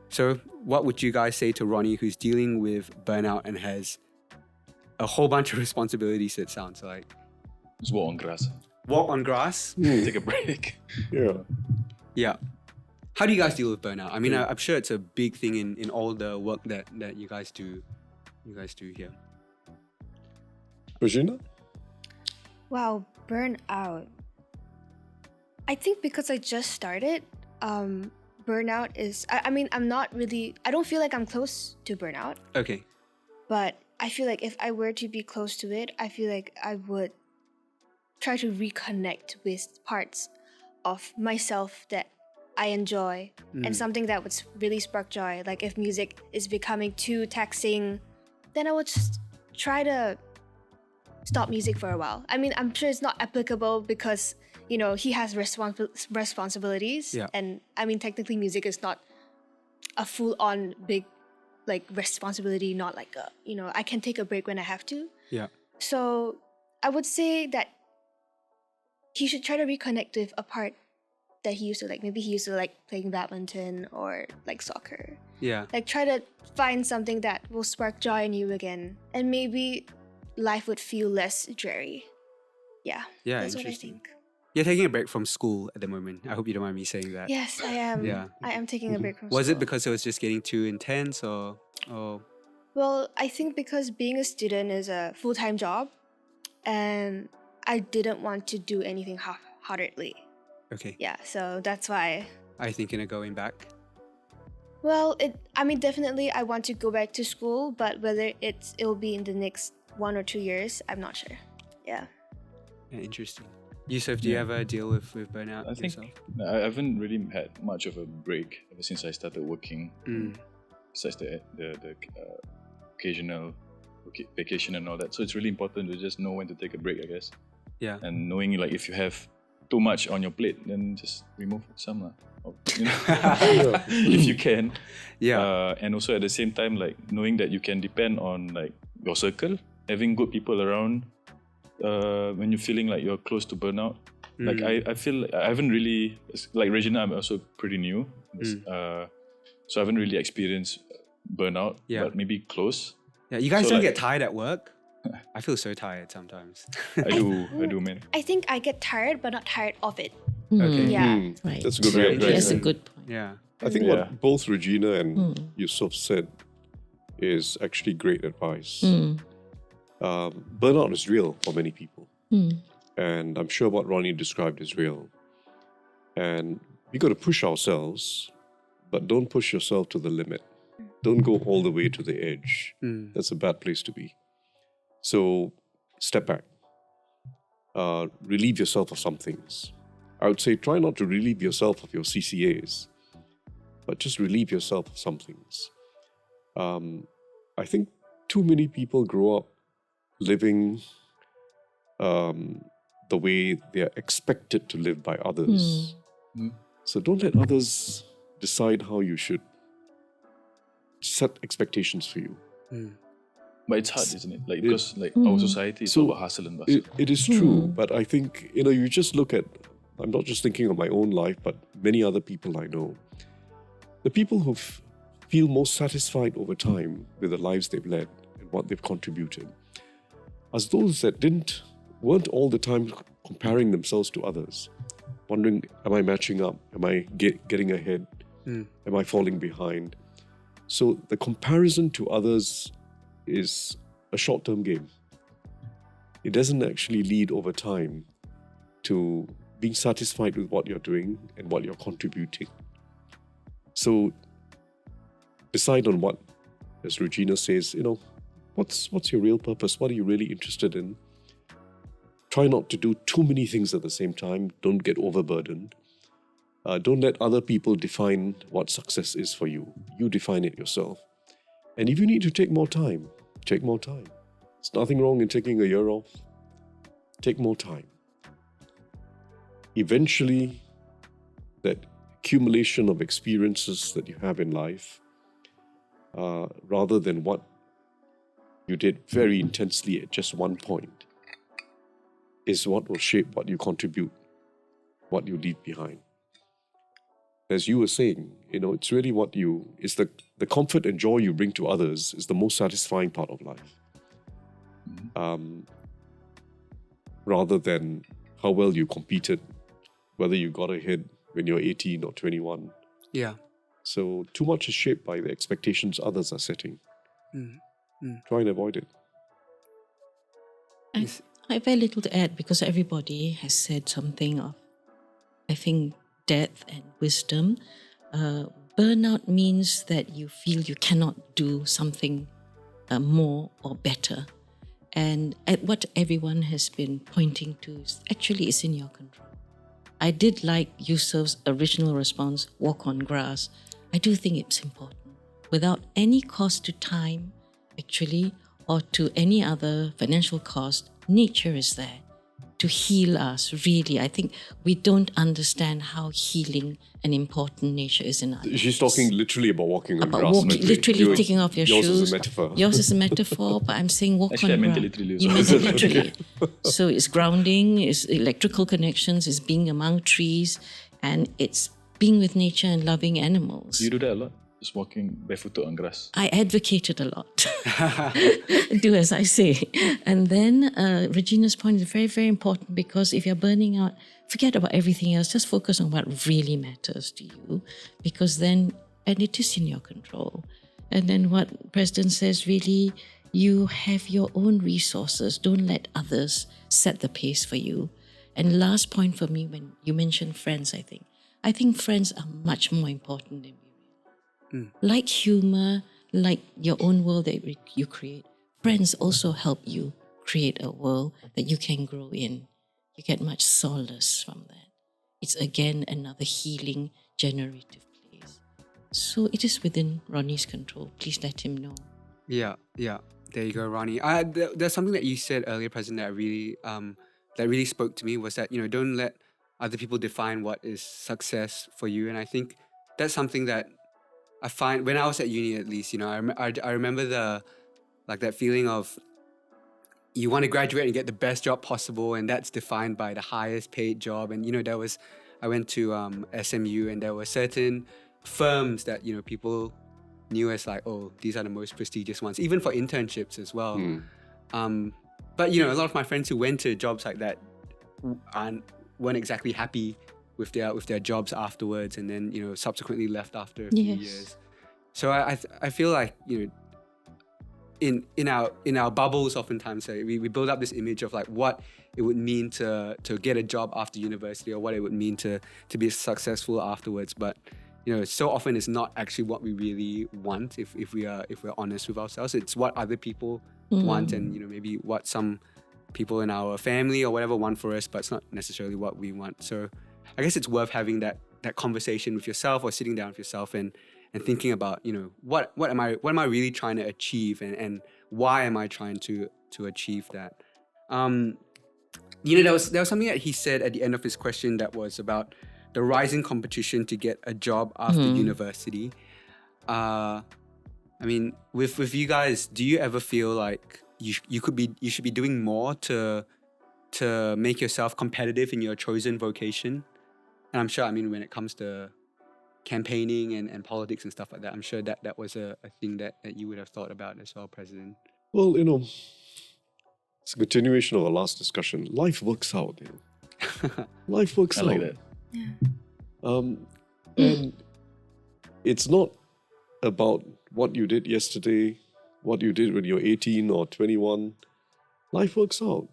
So what would you guys say to Ronnie, who's dealing with burnout and has a whole bunch of responsibilities, it sounds like? Just walk on grass. Walk on grass? Take a break. Yeah. How do you guys deal with burnout? I mean, I'm sure it's a big thing in all the work that you guys do. Here. Regina? Wow, burnout. I think because I just started, burnout is, I mean, I don't feel like I'm close to burnout. Okay. But I feel like if I were to be close to it, I feel like I would try to reconnect with parts of myself that I enjoy and something that would really spark joy. Like if music is becoming too taxing, then I would just try to stop music for a while. I mean, I'm sure it's not applicable because, you know, he has responsibilities. Yeah. And I mean, technically music is not a full-on big like responsibility, not like a, you know, I can take a break when I have to. Yeah. So I would say that he should try to reconnect with a part that he used to like. Maybe he used to like playing badminton or like soccer. Yeah. Like try to find something that will spark joy in you again, and maybe life would feel less dreary. Yeah. Yeah, That's what I interesting. think. You're taking a break from school at the moment. I hope you don't mind me saying that. Yes, I am. Yeah. I am taking a break from Was school. it because it was just getting too intense or Well, I think because being a student is a full-time job, and I didn't want to do anything half-heartedly. okay. Yeah, so that's why. Are you thinking of going back? Well, definitely I want to go back to school, but whether it'll be in the next 1 or 2 years, I'm not sure. Yeah. Yeah, interesting. Yusoff, do you ever deal with burnout I think yourself? I haven't really had much of a break ever since I started working. Besides the occasional vacation and all that. So it's really important to just know when to take a break, I guess. Yeah. And knowing like if you have too much on your plate, then just remove some lah. Or, if you can. Yeah. And also at the same time, like knowing that you can depend on like your circle, having good people around. When you're feeling like you're close to burnout, like I feel like I haven't really, like Regina, I'm also pretty new, so I haven't really experienced burnout, but maybe close. Yeah, you guys So, don't like- get tired at work? I feel so tired sometimes. I do, man. I think I get tired, but not tired of it. Okay. Yeah. Right. That's a good Right, way. That's a good point. Yeah. I think Yeah. what both Regina and Yusoff said is actually great advice. Burnout is real for many people. And I'm sure what Ronnie described is real. And we got to push ourselves, but don't push yourself to the limit. Don't go all the way to the edge. That's a bad place to be. So step back. Relieve yourself of some things. I would say try not to relieve yourself of your CCAs, but just relieve yourself of some things. I think too many people grow up living the way they are expected to live by others. So don't let others decide how you should set expectations for you. But it's hard, isn't it? Like because like our society is So, all about hustle and bustle. It is true, but I think, you just look at, I'm not just thinking of my own life, but many other people I know. The people who feel most satisfied over time with the lives they've led and what they've contributed are those that weren't all the time comparing themselves to others, wondering, am I matching up? Am I getting ahead? Am I falling behind? So the comparison to others is a short-term game. It doesn't actually lead over time to being satisfied with what you're doing and what you're contributing. So decide on what, as Regina says, what's your real purpose? What are you really interested in? Try not to do too many things at the same time. Don't get overburdened. Don't let other people define what success is for you. You define it yourself. And if you need to take more time, take more time. There's nothing wrong in taking a year off. Take more time. Eventually, that accumulation of experiences that you have in life, rather than what you did very intensely at just one point, is what will shape what you contribute, what you leave behind. As you were saying, it's really it's the comfort and joy you bring to others is the most satisfying part of life. Rather than how well you competed, whether you got ahead when you're 18 or 21. Yeah. So too much is shaped by the expectations others are setting. Try and avoid it. I have very little to add because everybody has said something of, I think, depth and wisdom. Burnout means that you feel you cannot do something more or better. And what everyone has been pointing to is in your control. I did like Yusoff's original response, walk on grass. I do think it's important. Without any cost to time, actually, or to any other financial cost, nature is there. to heal us, really. I think we don't understand how healing and important nature is in our lives. She's talking literally about walking on About grass. walking, literally taking off your yours shoes. is a metaphor. Yours is a metaphor, but I'm saying walk Actually, I on meant grass. it literally You also. meant it literally. So it's grounding, it's electrical connections, it's being among trees, and it's being with nature and loving animals. You do that a lot? Just walking barefooted on grass? I advocate it a lot. Do as I say. And then Regina's point is very, very important, because if you're burning out, forget about everything else. Just focus on what really matters to you, because then, and it is in your control. And then what President says, really, you have your own resources. Don't let others set the pace for you. And last point for me, when you mentioned friends, I think friends are much more important than we. Like humor, like your own world that you create, friends also help you create a world that you can grow in. You get much solace from that. It's again another healing, generative place. So it is within Ronnie's control. Please let him know. Yeah. There you go, Ronnie. There's something that you said earlier, President, that really spoke to me, was that, don't let other people define what is success for you. And I think that's something that I find when I was at uni, at least, I remember that feeling of you want to graduate and get the best job possible, and that's defined by the highest paid job. And I went to SMU, and there were certain firms that people knew as like, oh, these are the most prestigious ones, even for internships as well. But a lot of my friends who went to jobs like that weren't exactly happy with their jobs afterwards, and then subsequently left after a few years. So I feel like in our bubbles, oftentimes we build up this image of like what it would mean to get a job after university, or what it would mean to be successful afterwards. But so often it's not actually what we really want. If we're honest with ourselves, it's what other people want, and maybe what some people in our family or whatever want for us, but it's not necessarily what we want. So I guess it's worth having that conversation with yourself, or sitting down with yourself and thinking about, what am I really trying to achieve, and why am I trying to achieve that? There was something that he said at the end of his question that was about the rising competition to get a job after university. With you guys, do you ever feel like you should be doing more to make yourself competitive in your chosen vocation? And I'm sure, when it comes to campaigning and politics and stuff like that, I'm sure that was a thing that you would have thought about as well, President. Well, it's a continuation of our last discussion. Life works out. Life works out. I like that. Yeah. And it's not about what you did yesterday, what you did when you're 18 or 21. Life works out.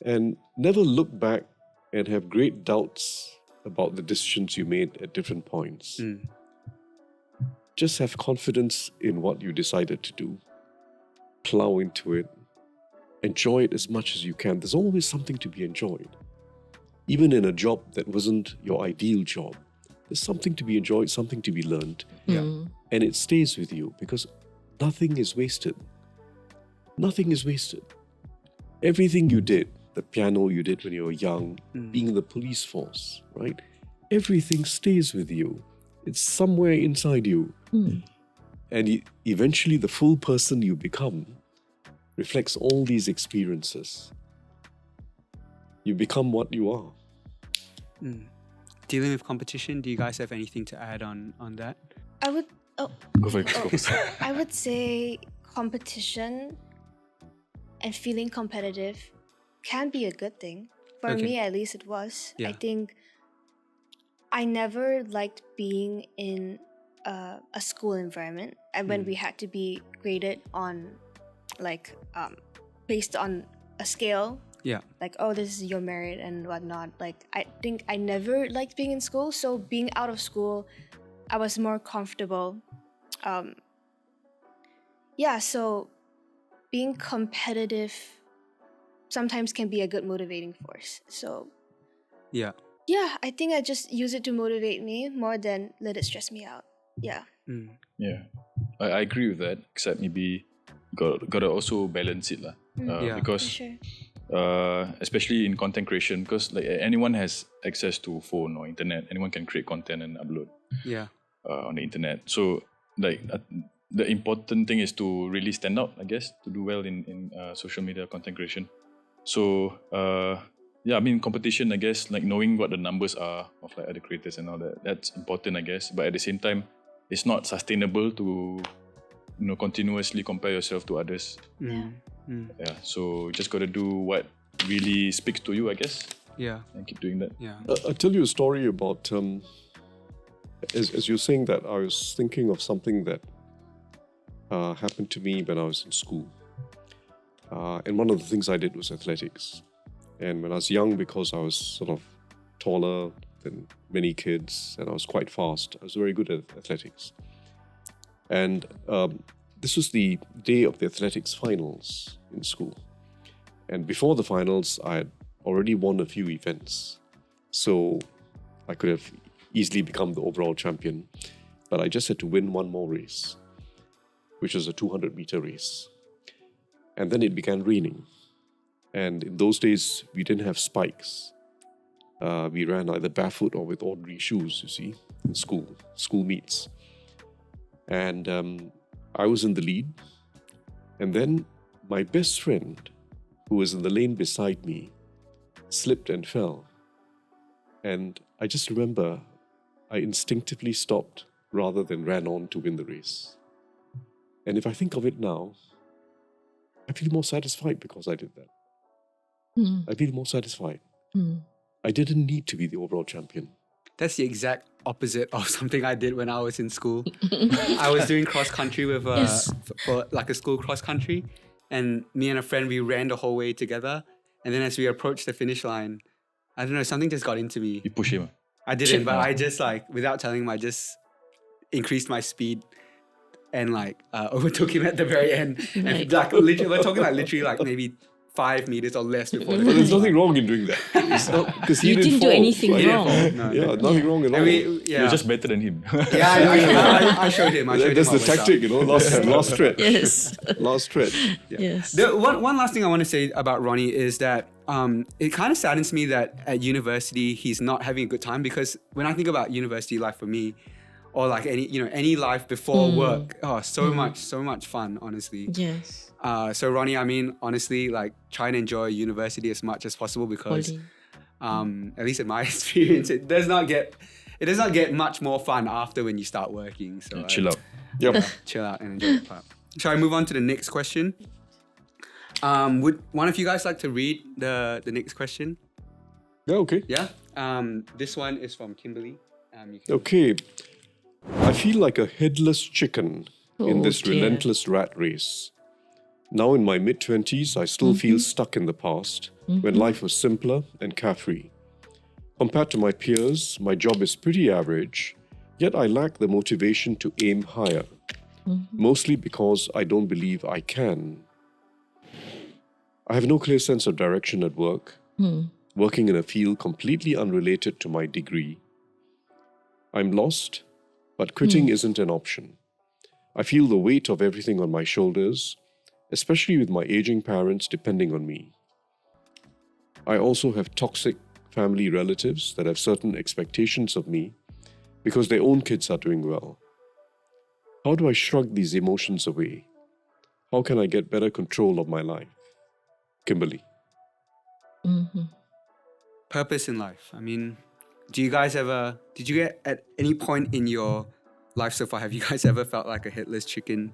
And never look back and have great doubts about the decisions you made at different points. Just have confidence in what you decided to do. Plow into it. Enjoy it as much as you can. There's always something to be enjoyed. Even in a job that wasn't your ideal job, there's something to be enjoyed, something to be learned. And it stays with you, because nothing is wasted. Nothing is wasted. Everything you did, the piano you did when you were young, being in the police force, right? Everything stays with you. It's somewhere inside you. And eventually the full person you become reflects all these experiences. You become what you are. Dealing with competition, do you guys have anything to add on that? I would Go for it. I would say competition and feeling competitive can be a good thing. For me, at least, it was. Yeah. I think I never liked being in a school environment, and when we had to be graded on, based on a scale. Yeah. Like, oh, this is your merit and whatnot. Like, I think I never liked being in school. So being out of school, I was more comfortable. So being competitive sometimes can be a good motivating force. So Yeah. I think I just use it to motivate me more than let it stress me out. Yeah. Yeah, I agree with that. Except maybe got to also balance it lah. For Because sure. especially in content creation, because like anyone has access to phone or internet. Anyone can create content and upload on the internet. So like the important thing is to really stand out, I guess, to do well in social media content creation. So competition, I guess, like knowing what the numbers are of like other creators and all that, that's important, I guess. But at the same time, it's not sustainable to continuously compare yourself to others. So just got to do what really speaks to you, I guess. And keep doing that. I'll tell you a story about as you're saying that, I was thinking of something that happened to me when I was in school. And one of the things I did was athletics. And when I was young, because I was sort of taller than many kids and I was quite fast, I was very good at athletics. And this was the day of the athletics finals in school. And before the finals, I had already won a few events. So I could have easily become the overall champion. But I just had to win one more race, which was a 200-meter race. And then it began raining. And in those days, we didn't have spikes. We ran either barefoot or with ordinary shoes, you see, in school meets. And I was in the lead. And then my best friend, who was in the lane beside me, slipped and fell. And I just remember I instinctively stopped rather than ran on to win the race. And if I think of it now, I feel more satisfied because I did that. I feel more satisfied. I didn't need to be the overall champion. That's the exact opposite of something I did when I was in school. I was doing cross country with for like a school cross country, and me and a friend, we ran the whole way together. And then as we approached the finish line, I don't know, something just got into me. You push him. I didn't, but I just without telling him, I just increased my speed and overtook him at the very end. And literally, we're talking literally maybe 5 meters or less before the But there's nothing wrong in doing that. It's not because he You didn't do fall, anything right? wrong. Nothing wrong at all. You're just better than him. I showed him. That's the tactic, last stretch. Yes. Last stretch. Yes. One last thing I want to say about Ronnie is that it kind of saddens me that at university he's not having a good time, because when I think about university life for me, or any life before work, so much fun, honestly. Yes. So Ronnie, I mean, honestly, try and enjoy university as much as possible, because at least in my experience, it does not get much more fun after when you start working. So chill out. Yep. Chill out and enjoy the part. Shall I move on to the next question? Would one of you guys like to read the next question? Yeah, okay. Yeah. This one is from Kimberly. Okay. I feel like a headless chicken in this dear. relentless rat race. Now in my mid-20s, I still feel stuck in the past, when life was simpler and carefree. Compared to my peers, my job is pretty average, yet I lack the motivation to aim higher, mostly because I don't believe I can. I have no clear sense of direction at work, working in a field completely unrelated to my degree. I'm lost, but quitting isn't an option. I feel the weight of everything on my shoulders, especially with my aging parents depending on me. I also have toxic family relatives that have certain expectations of me because their own kids are doing well. How do I shrug these emotions away? How can I get better control of my life? Kimberly. Purpose in life. I mean, did you get at any point in your life so far, have you guys ever felt like a headless chicken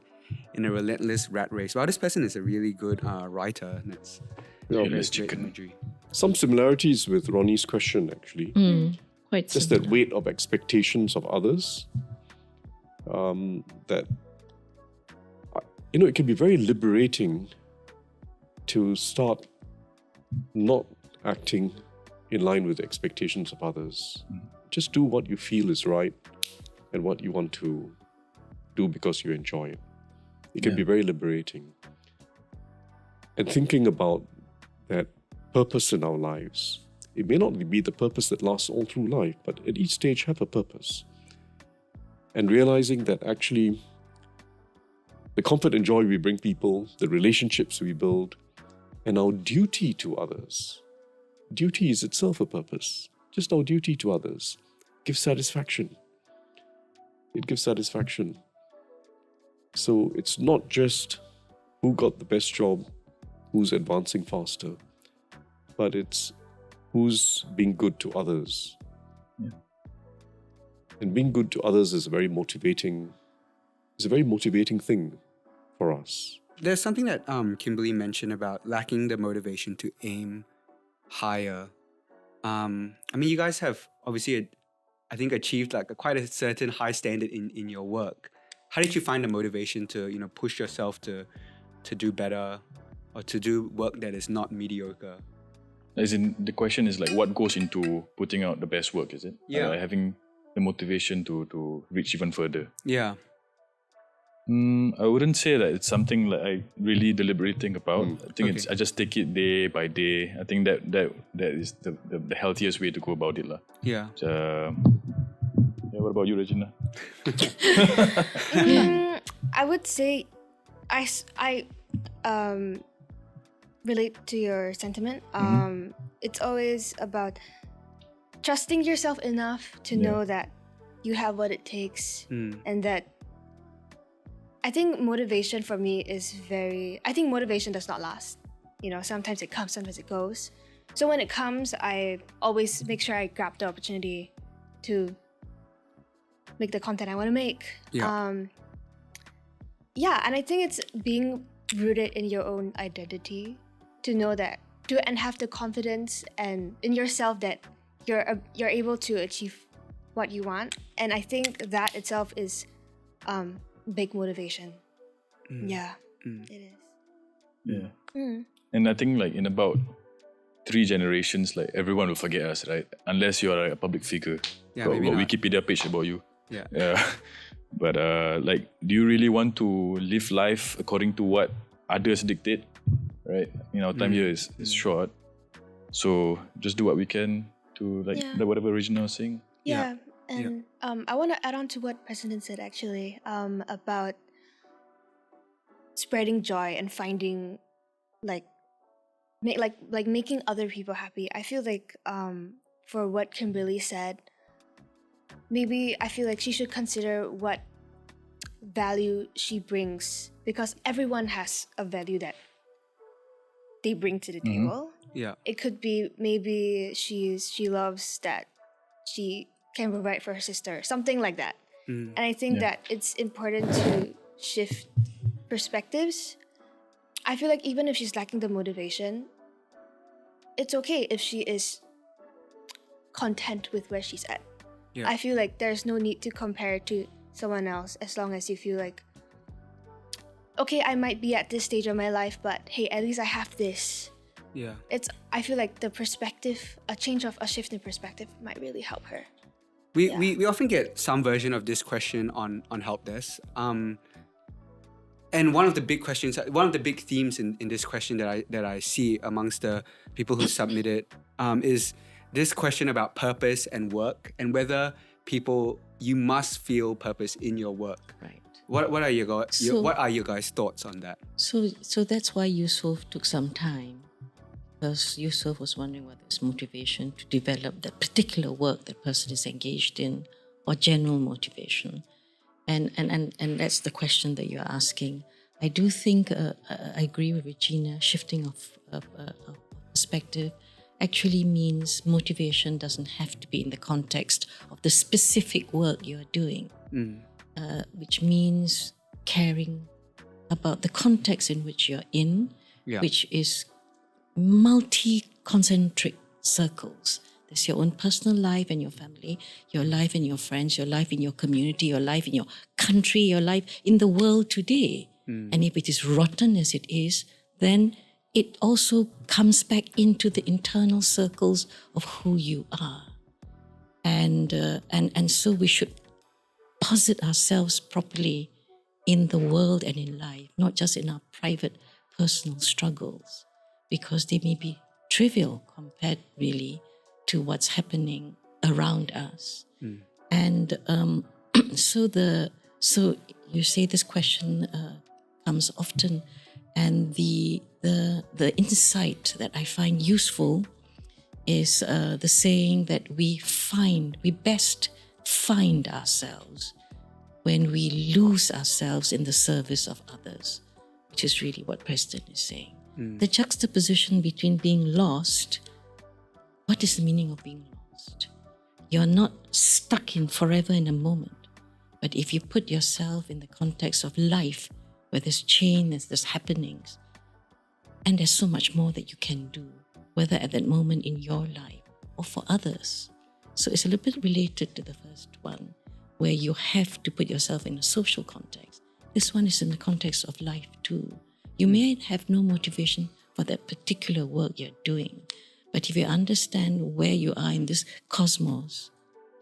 in a relentless rat race? Well, this person is a really good writer. And it's Headless chicken. imagery. Some similarities with Ronnie's question, actually. Quite Just similar. that weight of expectations of others. That, it can be very liberating to start not acting in line with the expectations of others. Just do what you feel is right and what you want to do because you enjoy it. It can be very liberating. And thinking about that purpose in our lives, it may not be the purpose that lasts all through life, but at each stage have a purpose. And realizing that actually the comfort and joy we bring people, the relationships we build, and our duty to others. Duty is itself a purpose. Just our duty to others gives satisfaction. It gives satisfaction. So it's not just who got the best job, who's advancing faster, but it's who's being good to others. Yeah. And being good to others is a very motivating thing for us. There's something that Kimberly mentioned about lacking the motivation to aim higher. I mean, you guys have obviously, I think, achieved like quite a certain high standard in your work. How did you find the motivation to, push yourself to do better or to do work that is not mediocre? As in, the question is like, what goes into putting out the best work, is it? Yeah. Having the motivation to reach even further. Yeah. I wouldn't say that it's something like I really deliberately think about. I think I just take it day by day. I think that is the healthiest way to go about it. Yeah. What about you, Regina? I would say I relate to your sentiment. It's always about trusting yourself enough to know that you have what it takes, and that I think motivation for me is I think motivation does not last. Sometimes it comes, sometimes it goes. So when it comes, I always make sure I grab the opportunity to make the content I want to make. Yeah. And I think it's being rooted in your own identity to know that, and have the confidence and in yourself that you're able to achieve what you want. And I think that itself is big motivation. It is. Yeah. And I think like in about 3 generations, like everyone will forget us, right? Unless you're like a public figure. Yeah, got maybe not. Wikipedia page about you. Yeah. But like, do you really want to live life according to what others dictate? Right? Our time here is short. So just do what we can to whatever Regina was saying. Yeah. And I want to add on to what President said actually, about spreading joy and finding making other people happy. I feel like for what Kimberly said, maybe I feel like she should consider what value she brings, because everyone has a value that they bring to the table. Yeah. It could be maybe she loves that she can provide for her sister, something like that. And I think that it's important to shift perspectives. I feel like even if she's lacking the motivation, it's okay if she is content with where she's at. Yeah. I feel like there's no need to compare to someone else, as long as you feel like, okay, I might be at this stage of my life, but hey, at least I have this. Yeah. I feel like the perspective, a shift in perspective might really help her. We often get some version of this question on Help Desk. And one of the big themes in this question that I see amongst the people who submitted is this question about purpose and work, and whether you must feel purpose in your work. Right. What are your guys' thoughts on that? So that's why Yusoff took some time, because Yusoff was wondering whether it's motivation to develop that particular work that person is engaged in, or general motivation. And that's the question that you're asking. I do think, I agree with Regina, shifting of perspective actually means motivation doesn't have to be in the context of the specific work you're doing, which means caring about the context in which you're in, which is multi-concentric circles. There's your own personal life and your family, your life and your friends, your life in your community, your life in your country, your life in the world today. And if it is rotten as it is, then it also comes back into the internal circles of who you are. And so we should posit ourselves properly in the world and in life, not just in our private personal struggles, because they may be trivial compared really to what's happening around us. And so you say this question comes often, and the the insight that I find useful is the saying that we best find ourselves when we lose ourselves in the service of others, which is really what President is saying. The juxtaposition between being lost, what is the meaning of being lost? You're not stuck in forever in a moment. But if you put yourself in the context of life, where there's change, there's happenings, and there's so much more that you can do, whether at that moment in your life or for others. So it's a little bit related to the first one, where you have to put yourself in a social context. This one is in the context of life too. You may have no motivation for that particular work you're doing, but if you understand where you are in this cosmos,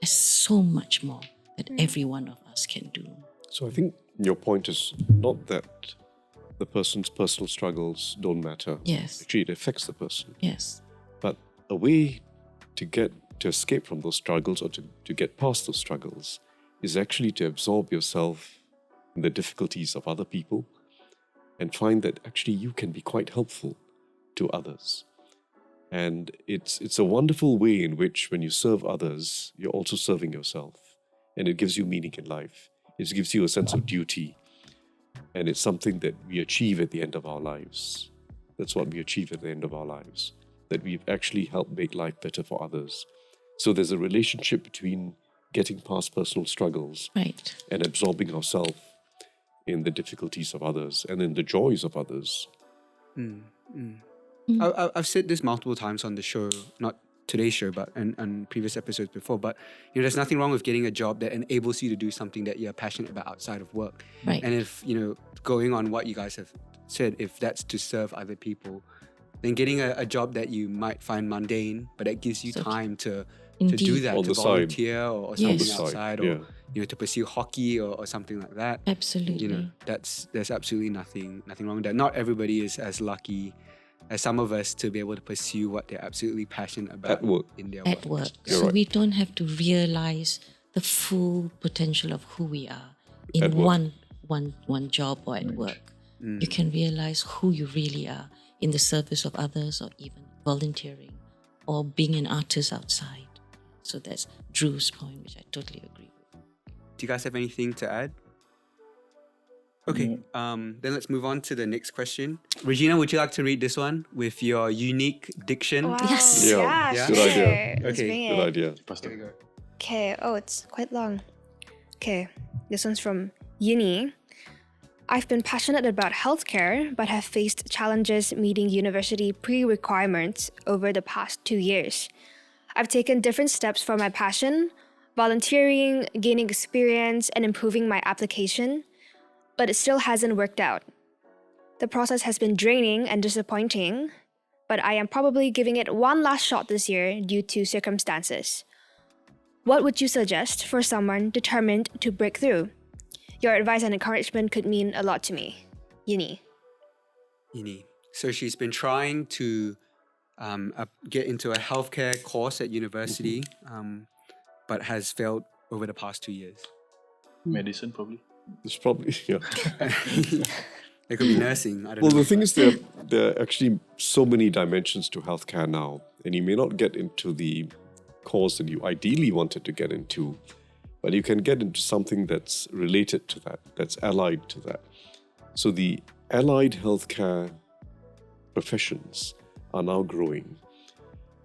there's so much more that every one of us can do. So I think your point is not that the person's personal struggles don't matter. Yes. Actually, it affects the person. Yes. But a way to escape from those struggles or to get past those struggles is actually to absorb yourself in the difficulties of other people and find that actually you can be quite helpful to others. And it's a wonderful way in which when you serve others, you're also serving yourself. And it gives you meaning in life. It gives you a sense of duty. And it's something that we achieve at the end of our lives. That's what we achieve at the end of our lives. That we've actually helped make life better for others. So there's a relationship between getting past personal struggles Right. and absorbing ourselves in the difficulties of others and in the joys of others. I've said this multiple times on the show, not today's show, but and previous episodes before. But there's nothing wrong with getting a job that enables you to do something that you're passionate about outside of work. Right. And if going on what you guys have said, if that's to serve other people, then getting a job that you might find mundane, but that gives you time to do Indeed. that, On to the side. volunteer or something On the side, outside, yeah. or to pursue hockey or something like that. Absolutely. There's absolutely nothing wrong with that. Not everybody is as lucky as some of us to be able to pursue what they're absolutely passionate about At work. in their At work. You're So right. we don't have to realize the full potential of who we are in At work. one job or at work. You can realize who you really are in the service of others or even volunteering or being an artist outside. So that's Drew's point, which I totally agree with. Do you guys have anything to add? Okay, then let's move on to the next question. Regina, would you like to read this one with your unique diction? Wow. Yes. Yeah, Yeah, good sure. idea. Let's Okay, bring Good it. idea. Here we go. Okay, oh, it's quite long. Okay, this one's from Uni. I've been passionate about healthcare, but have faced challenges meeting university pre-requirements over the past 2 years. I've taken different steps for my passion, volunteering, gaining experience, and improving my application, but it still hasn't worked out. The process has been draining and disappointing, but I am probably giving it one last shot this year due to circumstances. What would you suggest for someone determined to break through? Your advice and encouragement could mean a lot to me. Uni. Yini. So she's been trying to get into a healthcare course at university, but has failed over the past 2 years. Medicine, probably. It's probably, yeah. It could be nursing. I don't Well, know. the thing is, there are actually so many dimensions to healthcare now, and you may not get into the course that you ideally wanted to get into, but you can get into something that's related to that, that's allied to that. So the allied healthcare professions are now growing.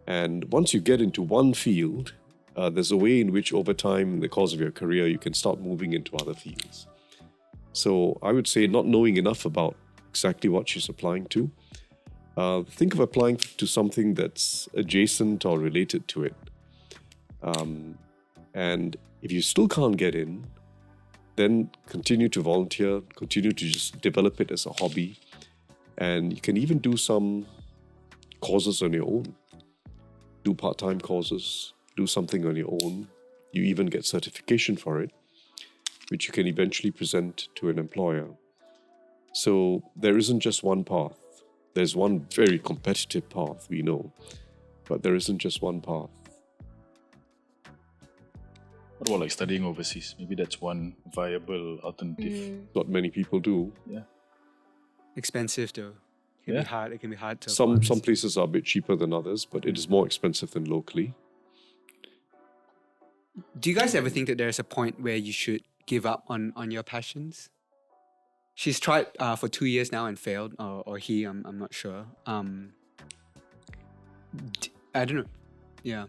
And once you get into one field, there's a way in which over time, in the course of your career, you can start moving into other fields. So I would say not knowing enough about exactly what she's applying to, think of applying to something that's adjacent or related to it. And if you still can't get in, then continue to volunteer, continue to just develop it as a hobby. And you can even do some courses on your own. Do part-time courses, do something on your own. You even get certification for it, which you can eventually present to an employer. So there isn't just one path. There's one very competitive path, we know, but there isn't just one path. What about like studying overseas? Maybe that's one viable alternative. Not many people do. Yeah. Expensive though. It can be hard. It can be hard to. Some places are a bit cheaper than others, but it is more expensive than locally. Do you guys ever think that there's a point where you should give up on your passions? She's tried for 2 years now and failed, or he. I'm not sure. I don't know. Yeah.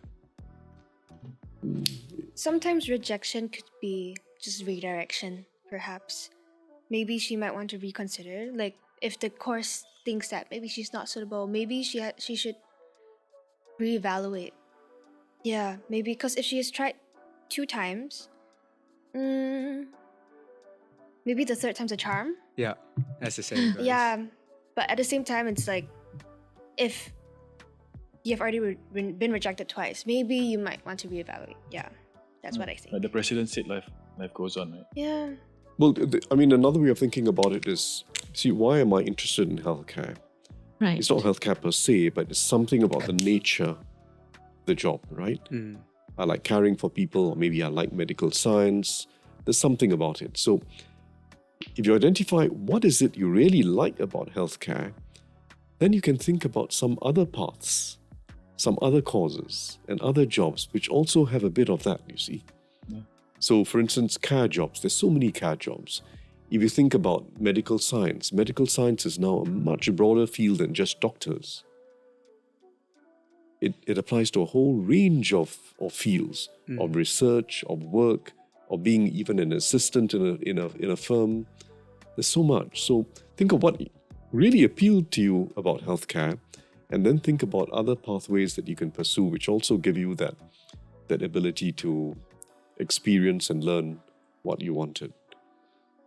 Sometimes rejection could be just redirection, perhaps. Maybe she might want to reconsider. Like, if the course thinks that maybe she's not suitable, maybe she should reevaluate. Yeah, maybe because if she has tried 2 times, maybe the 3rd time's a charm. Yeah, that's the same. Yeah, but at the same time, it's like, if you've already been rejected twice, maybe you might want to reevaluate. Yeah, that's what I think. Like the president said, life goes on, right? Yeah. Well, I mean, another way of thinking about it is, see, why am I interested in healthcare? Right. It's not healthcare per se, but it's something about the nature of the job, right? I like caring for people, or maybe I like medical science. There's something about it. So if you identify what is it you really like about healthcare, then you can think about some other paths, some other causes, and other jobs which also have a bit of that, you see. Yeah. So, for instance, care jobs. There's so many care jobs. If you think about medical science is now a much broader field than just doctors. It applies to a whole range of fields, of research, of work, of being even an assistant in a firm. There's so much. So think of what really appealed to you about healthcare, and then think about other pathways that you can pursue, which also give you that ability to experience and learn what you wanted.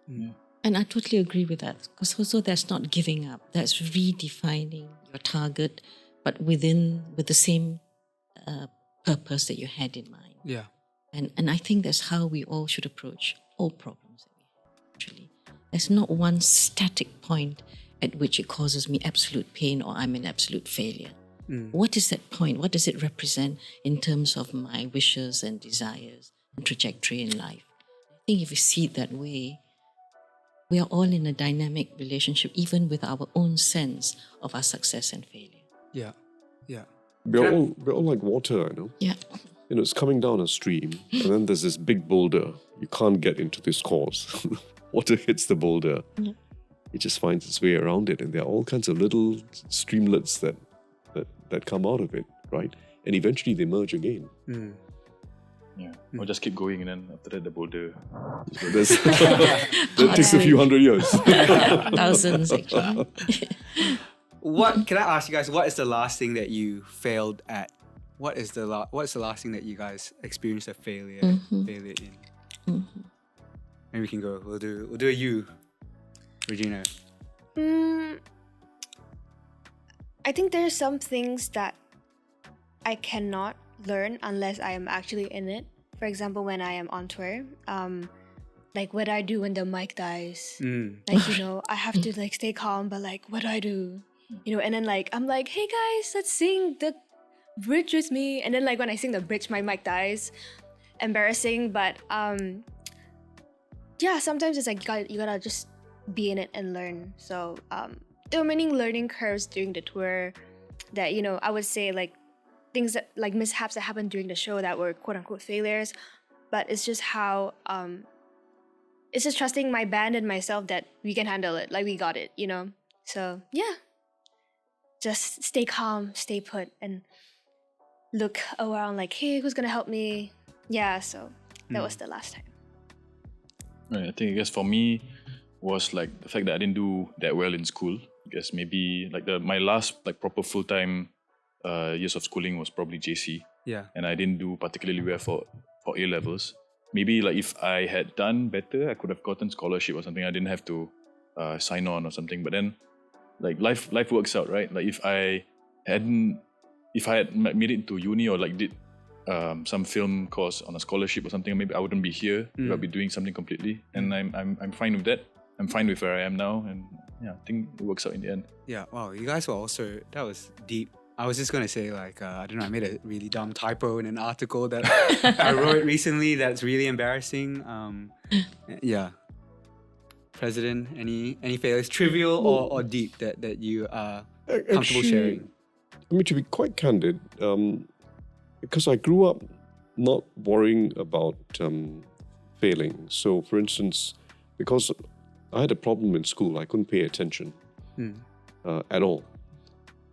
Yeah. And I totally agree with that, because also that's not giving up. That's redefining your target, but with the same purpose that you had in mind. Yeah. And I think that's how we all should approach all problems that we have, actually. There's not one static point at which it causes me absolute pain or I'm an absolute failure. What is that point? What does it represent in terms of my wishes and desires and trajectory in life? I think if we see it that way, we are all in a dynamic relationship, even with our own sense of our success and failure. Yeah. Yeah. We're all like water, I know. Yeah. You know, it's coming down a stream, and then there's this big boulder. You can't get into this course. Water hits the boulder. Yeah. It just finds its way around it, and there are all kinds of little streamlets that come out of it, right? And eventually they merge again. Yeah. Or just keep going, and then after that, the boulder. That takes a few hundred years. Thousands, actually. What can I ask you guys? What is the last thing that you failed at? What's the last thing that you guys experienced a failure in? Maybe we can go. We'll do a you, Regina. I think there are some things that I cannot learn unless I am actually in it. For example, when I am on tour, like what I do when the mic dies. Like, you know, I have to like stay calm, but like, what do I do? You know, and then like I'm like, hey guys, let's sing the bridge with me. And then like when I sing the bridge, my mic dies. Embarrassing, but yeah, sometimes it's like you gotta just be in it and learn. So there were many learning curves during the tour that, you know, I would say like things that like mishaps that happened during the show that were quote unquote failures, but it's just how it's just trusting my band and myself that we can handle it, like we got it, you know. So yeah, just stay calm, stay put, and look around like, hey, who's gonna help me? Yeah, so that was the last time. Right, I guess for me was like the fact that I didn't do that well in school. I guess maybe like my last like proper full-time years of schooling was probably JC. Yeah. And I didn't do particularly well for A levels. Maybe like if I had done better, I could have gotten scholarship or something. I didn't have to sign on or something. But then like life works out, right? Like if I had made it to uni or like did some film course on a scholarship or something, maybe I wouldn't be here. I'd be doing something completely. And I'm fine with that. I'm fine with where I am now, and yeah, I think it works out in the end. Yeah, wow, you guys were also, that was deep. I was just going to say like, I don't know, I made a really dumb typo in an article that I wrote recently that's really embarrassing. Yeah. President? Any failures, trivial or deep, that you are comfortable Actually, sharing? I mean, to be quite candid, because I grew up not worrying about failing. So, for instance, because I had a problem in school, I couldn't pay attention at all.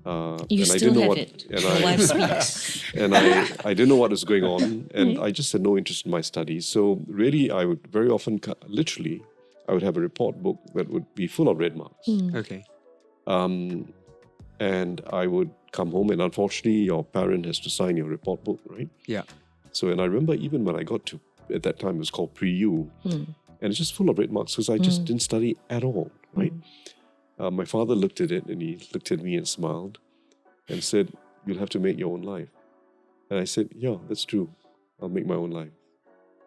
You and I still didn't know have what, it. and Your wife speaks. and I didn't know what was going on, and I just had no interest in my studies. So really, I would very often, literally, I would have a report book that would be full of red marks. Okay. And I would come home, and unfortunately, your parent has to sign your report book, right? Yeah. So, and I remember even when I got to, at that time, it was called pre-U, and it's just full of red marks because I just didn't study at all, right? My father looked at it, and he looked at me and smiled and said, "You'll have to make your own life." And I said, "Yeah, that's true. I'll make my own life."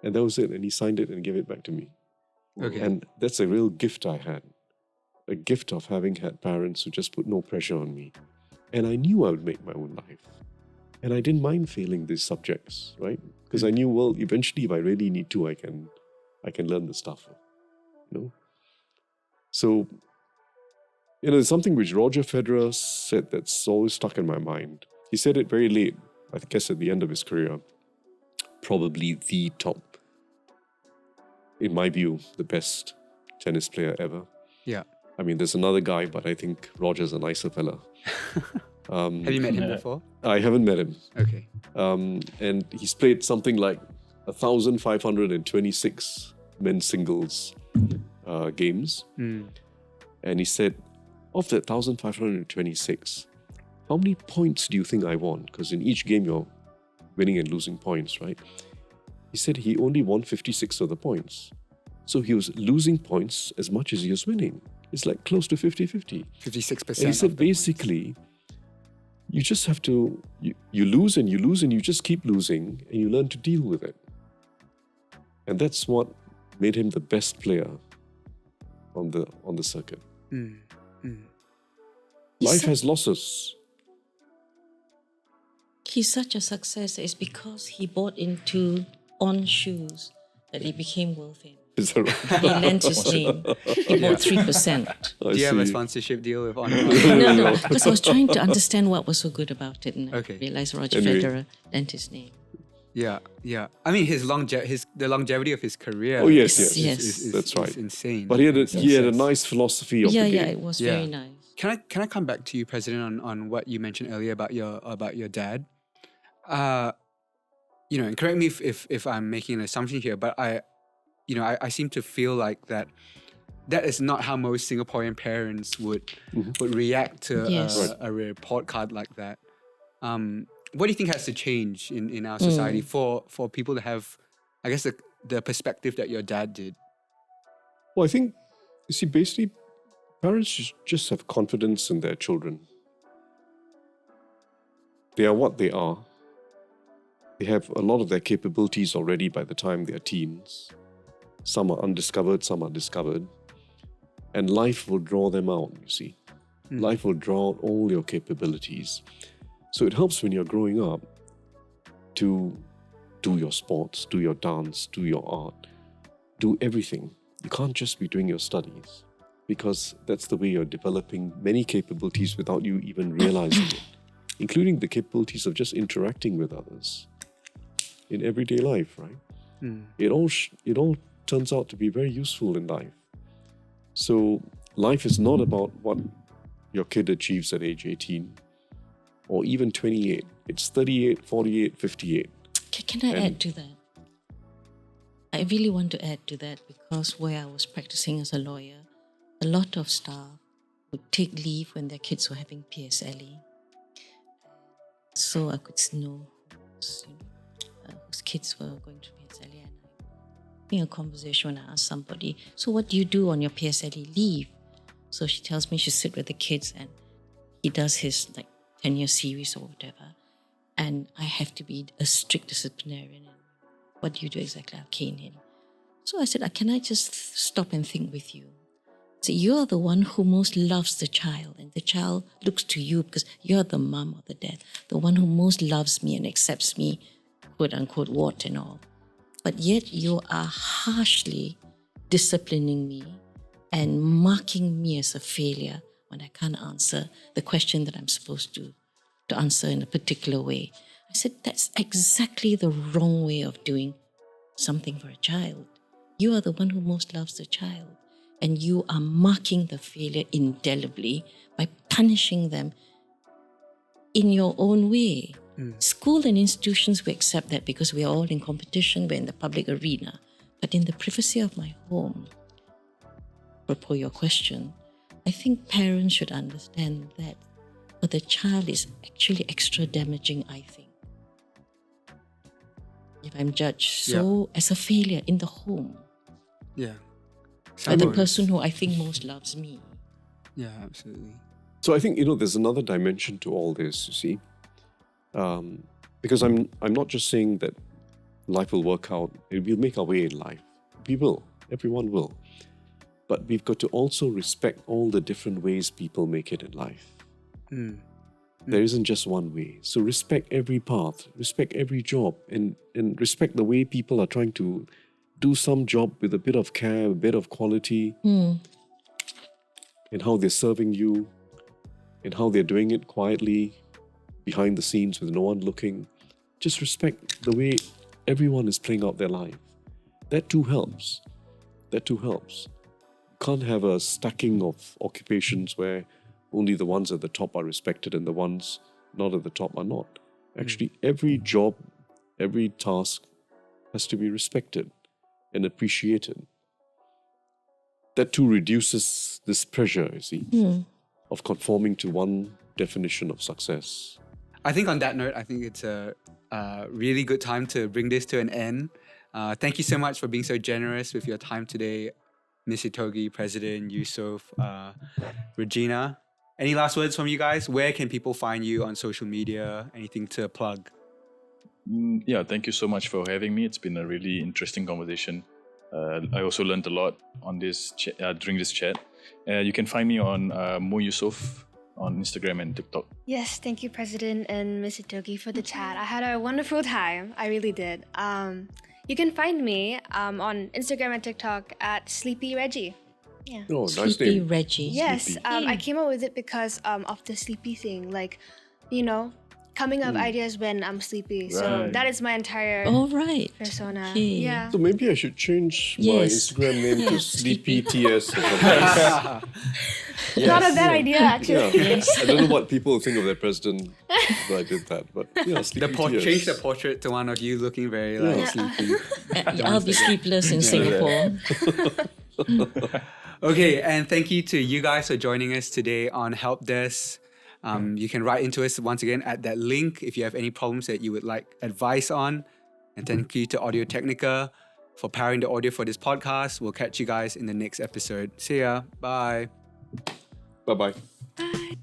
And that was it. And he signed it and gave it back to me. Okay. And that's a real gift I had. A gift of having had parents who just put no pressure on me. And I knew I would make my own life. And I didn't mind failing these subjects, right? Because I knew, well, eventually if I really need to, I can learn the stuff, you know? So, there's something which Roger Federer said that's always stuck in my mind. He said it very late, I guess at the end of his career. Probably the top, in my view, the best tennis player ever. Yeah. I mean, there's another guy, but I think Roger's a nicer fella. Have you met him before? I haven't met him. Okay. And he's played something like 1,526 men's singles games. And he said, of that 1,526, how many points do you think I won? Because in each game you're winning and losing points, right? He said he only won 56 of the points. So he was losing points as much as he was winning. It's like close to 50-50. 56%. And he said basically, you just have to, you lose and you lose and you just keep losing and you learn to deal with it. And that's what made him the best player on the circuit. Life has losses. He's such a success. It's because he bought into On shoes that he became world famous. Is that right? He lent his name. He bought 3%. I Do you have a see. sponsorship deal with On? No, because I was trying to understand what was so good about it, and Okay. I realized Roger Anyway. Federer lent his name. Yeah. I mean, the longevity of his career. Oh, yes. is That's right. insane. But he had a nice philosophy of the game. Yeah, it was very nice. Can I come back to you, President, on what you mentioned earlier about your dad? And correct me if I'm making an assumption here, but I seem to feel like that is not how most Singaporean parents would react to Yes. a report card like that. What do you think has to change in our society for people to have, I guess, the perspective that your dad did? Well, I think, you see, basically, parents just have confidence in their children. They are what they are. They have a lot of their capabilities already by the time they are teens. Some are undiscovered, some are discovered. And life will draw them out, you see. Life will draw out all your capabilities. So it helps when you're growing up to do your sports, do your dance, do your art, do everything. You can't just be doing your studies, because that's the way you're developing many capabilities without you even realizing it, including the capabilities of just interacting with others in everyday life, right? It all turns out to be very useful in life. So life is not about what your kid achieves at age 18 or even 28. It's 38, 48, 58. Can I add to that? I really want to add to that, because where I was practicing as a lawyer, a lot of staff would take leave when their kids were having PSLE. So I could know whose kids were going to PSLE. And having a conversation when I asked somebody, so what do you do on your PSLE leave? So she tells me she sit with the kids and he does his 10-year series or whatever. And I have to be a strict disciplinarian. And what do you do exactly? I'll cane him. So I said, can I just stop and think with you? So you're the one who most loves the child, and the child looks to you because you're the mom or the dad, the one who most loves me and accepts me, quote unquote, what and all. But yet you are harshly disciplining me and marking me as a failure when I can't answer the question that I'm supposed to answer in a particular way. I said, that's exactly the wrong way of doing something for a child. You are the one who most loves the child, and you are marking the failure indelibly by punishing them in your own way. School and institutions, we accept that because we are all in competition, we're in the public arena. But in the privacy of my home, apropos your question, I think parents should understand that for the child is actually extra damaging, I think. If I'm judged as a failure in the home Yeah. by the person who I think most loves me. Yeah, absolutely. So I think, there's another dimension to all this, you see. Because I'm not just saying that life will work out, we'll make our way in life. We will. Everyone will. But we've got to also respect all the different ways people make it in life. There isn't just one way. So respect every path, respect every job, and respect the way people are trying to do some job with a bit of care, a bit of quality, and how they're serving you, and how they're doing it quietly, behind the scenes with no one looking. Just respect the way everyone is playing out their life. That too helps. You can't have a stacking of occupations where only the ones at the top are respected and the ones not at the top are not. Actually, every job, every task has to be respected and appreciated. That too reduces this pressure, you see, of conforming to one definition of success. I think on that note, I think it's a really good time to bring this to an end. Thank you so much for being so generous with your time today, Miss Ittogi, President, Yusoff, Regina. Any last words from you guys? Where can people find you on social media? Anything to plug? Yeah, thank you so much for having me. It's been a really interesting conversation. I also learned a lot on this during this chat. You can find me on Mo Yusoff on Instagram and TikTok. Yes, thank you, President and Miss Ittogi, for the chat. I had a wonderful time. I really did. You can find me on Instagram and TikTok at Sleepy Reggie. Yeah. Oh, nice Sleepy name. Reggie. Yes, I came up with it because of the sleepy thing. Like, coming up ideas when I'm sleepy. So Right. that is my entire All right. persona. Okay. Yeah. So maybe I should change my Yes. Instagram name to Yes. Sleepy TS or something. Not a bad idea, actually. Yeah. I don't know what people think of their president if I did that, but Sleepy TS. Change the portrait to one of you looking very like sleepy. I'll be sleepless in Singapore. Okay, and thank you to you guys for joining us today on Help Desk. You can write into us once again at that link if you have any problems that you would like advice on. And thank you to Audio Technica for powering the audio for this podcast. We'll catch you guys in the next episode. See ya. Bye. Bye-bye. Bye.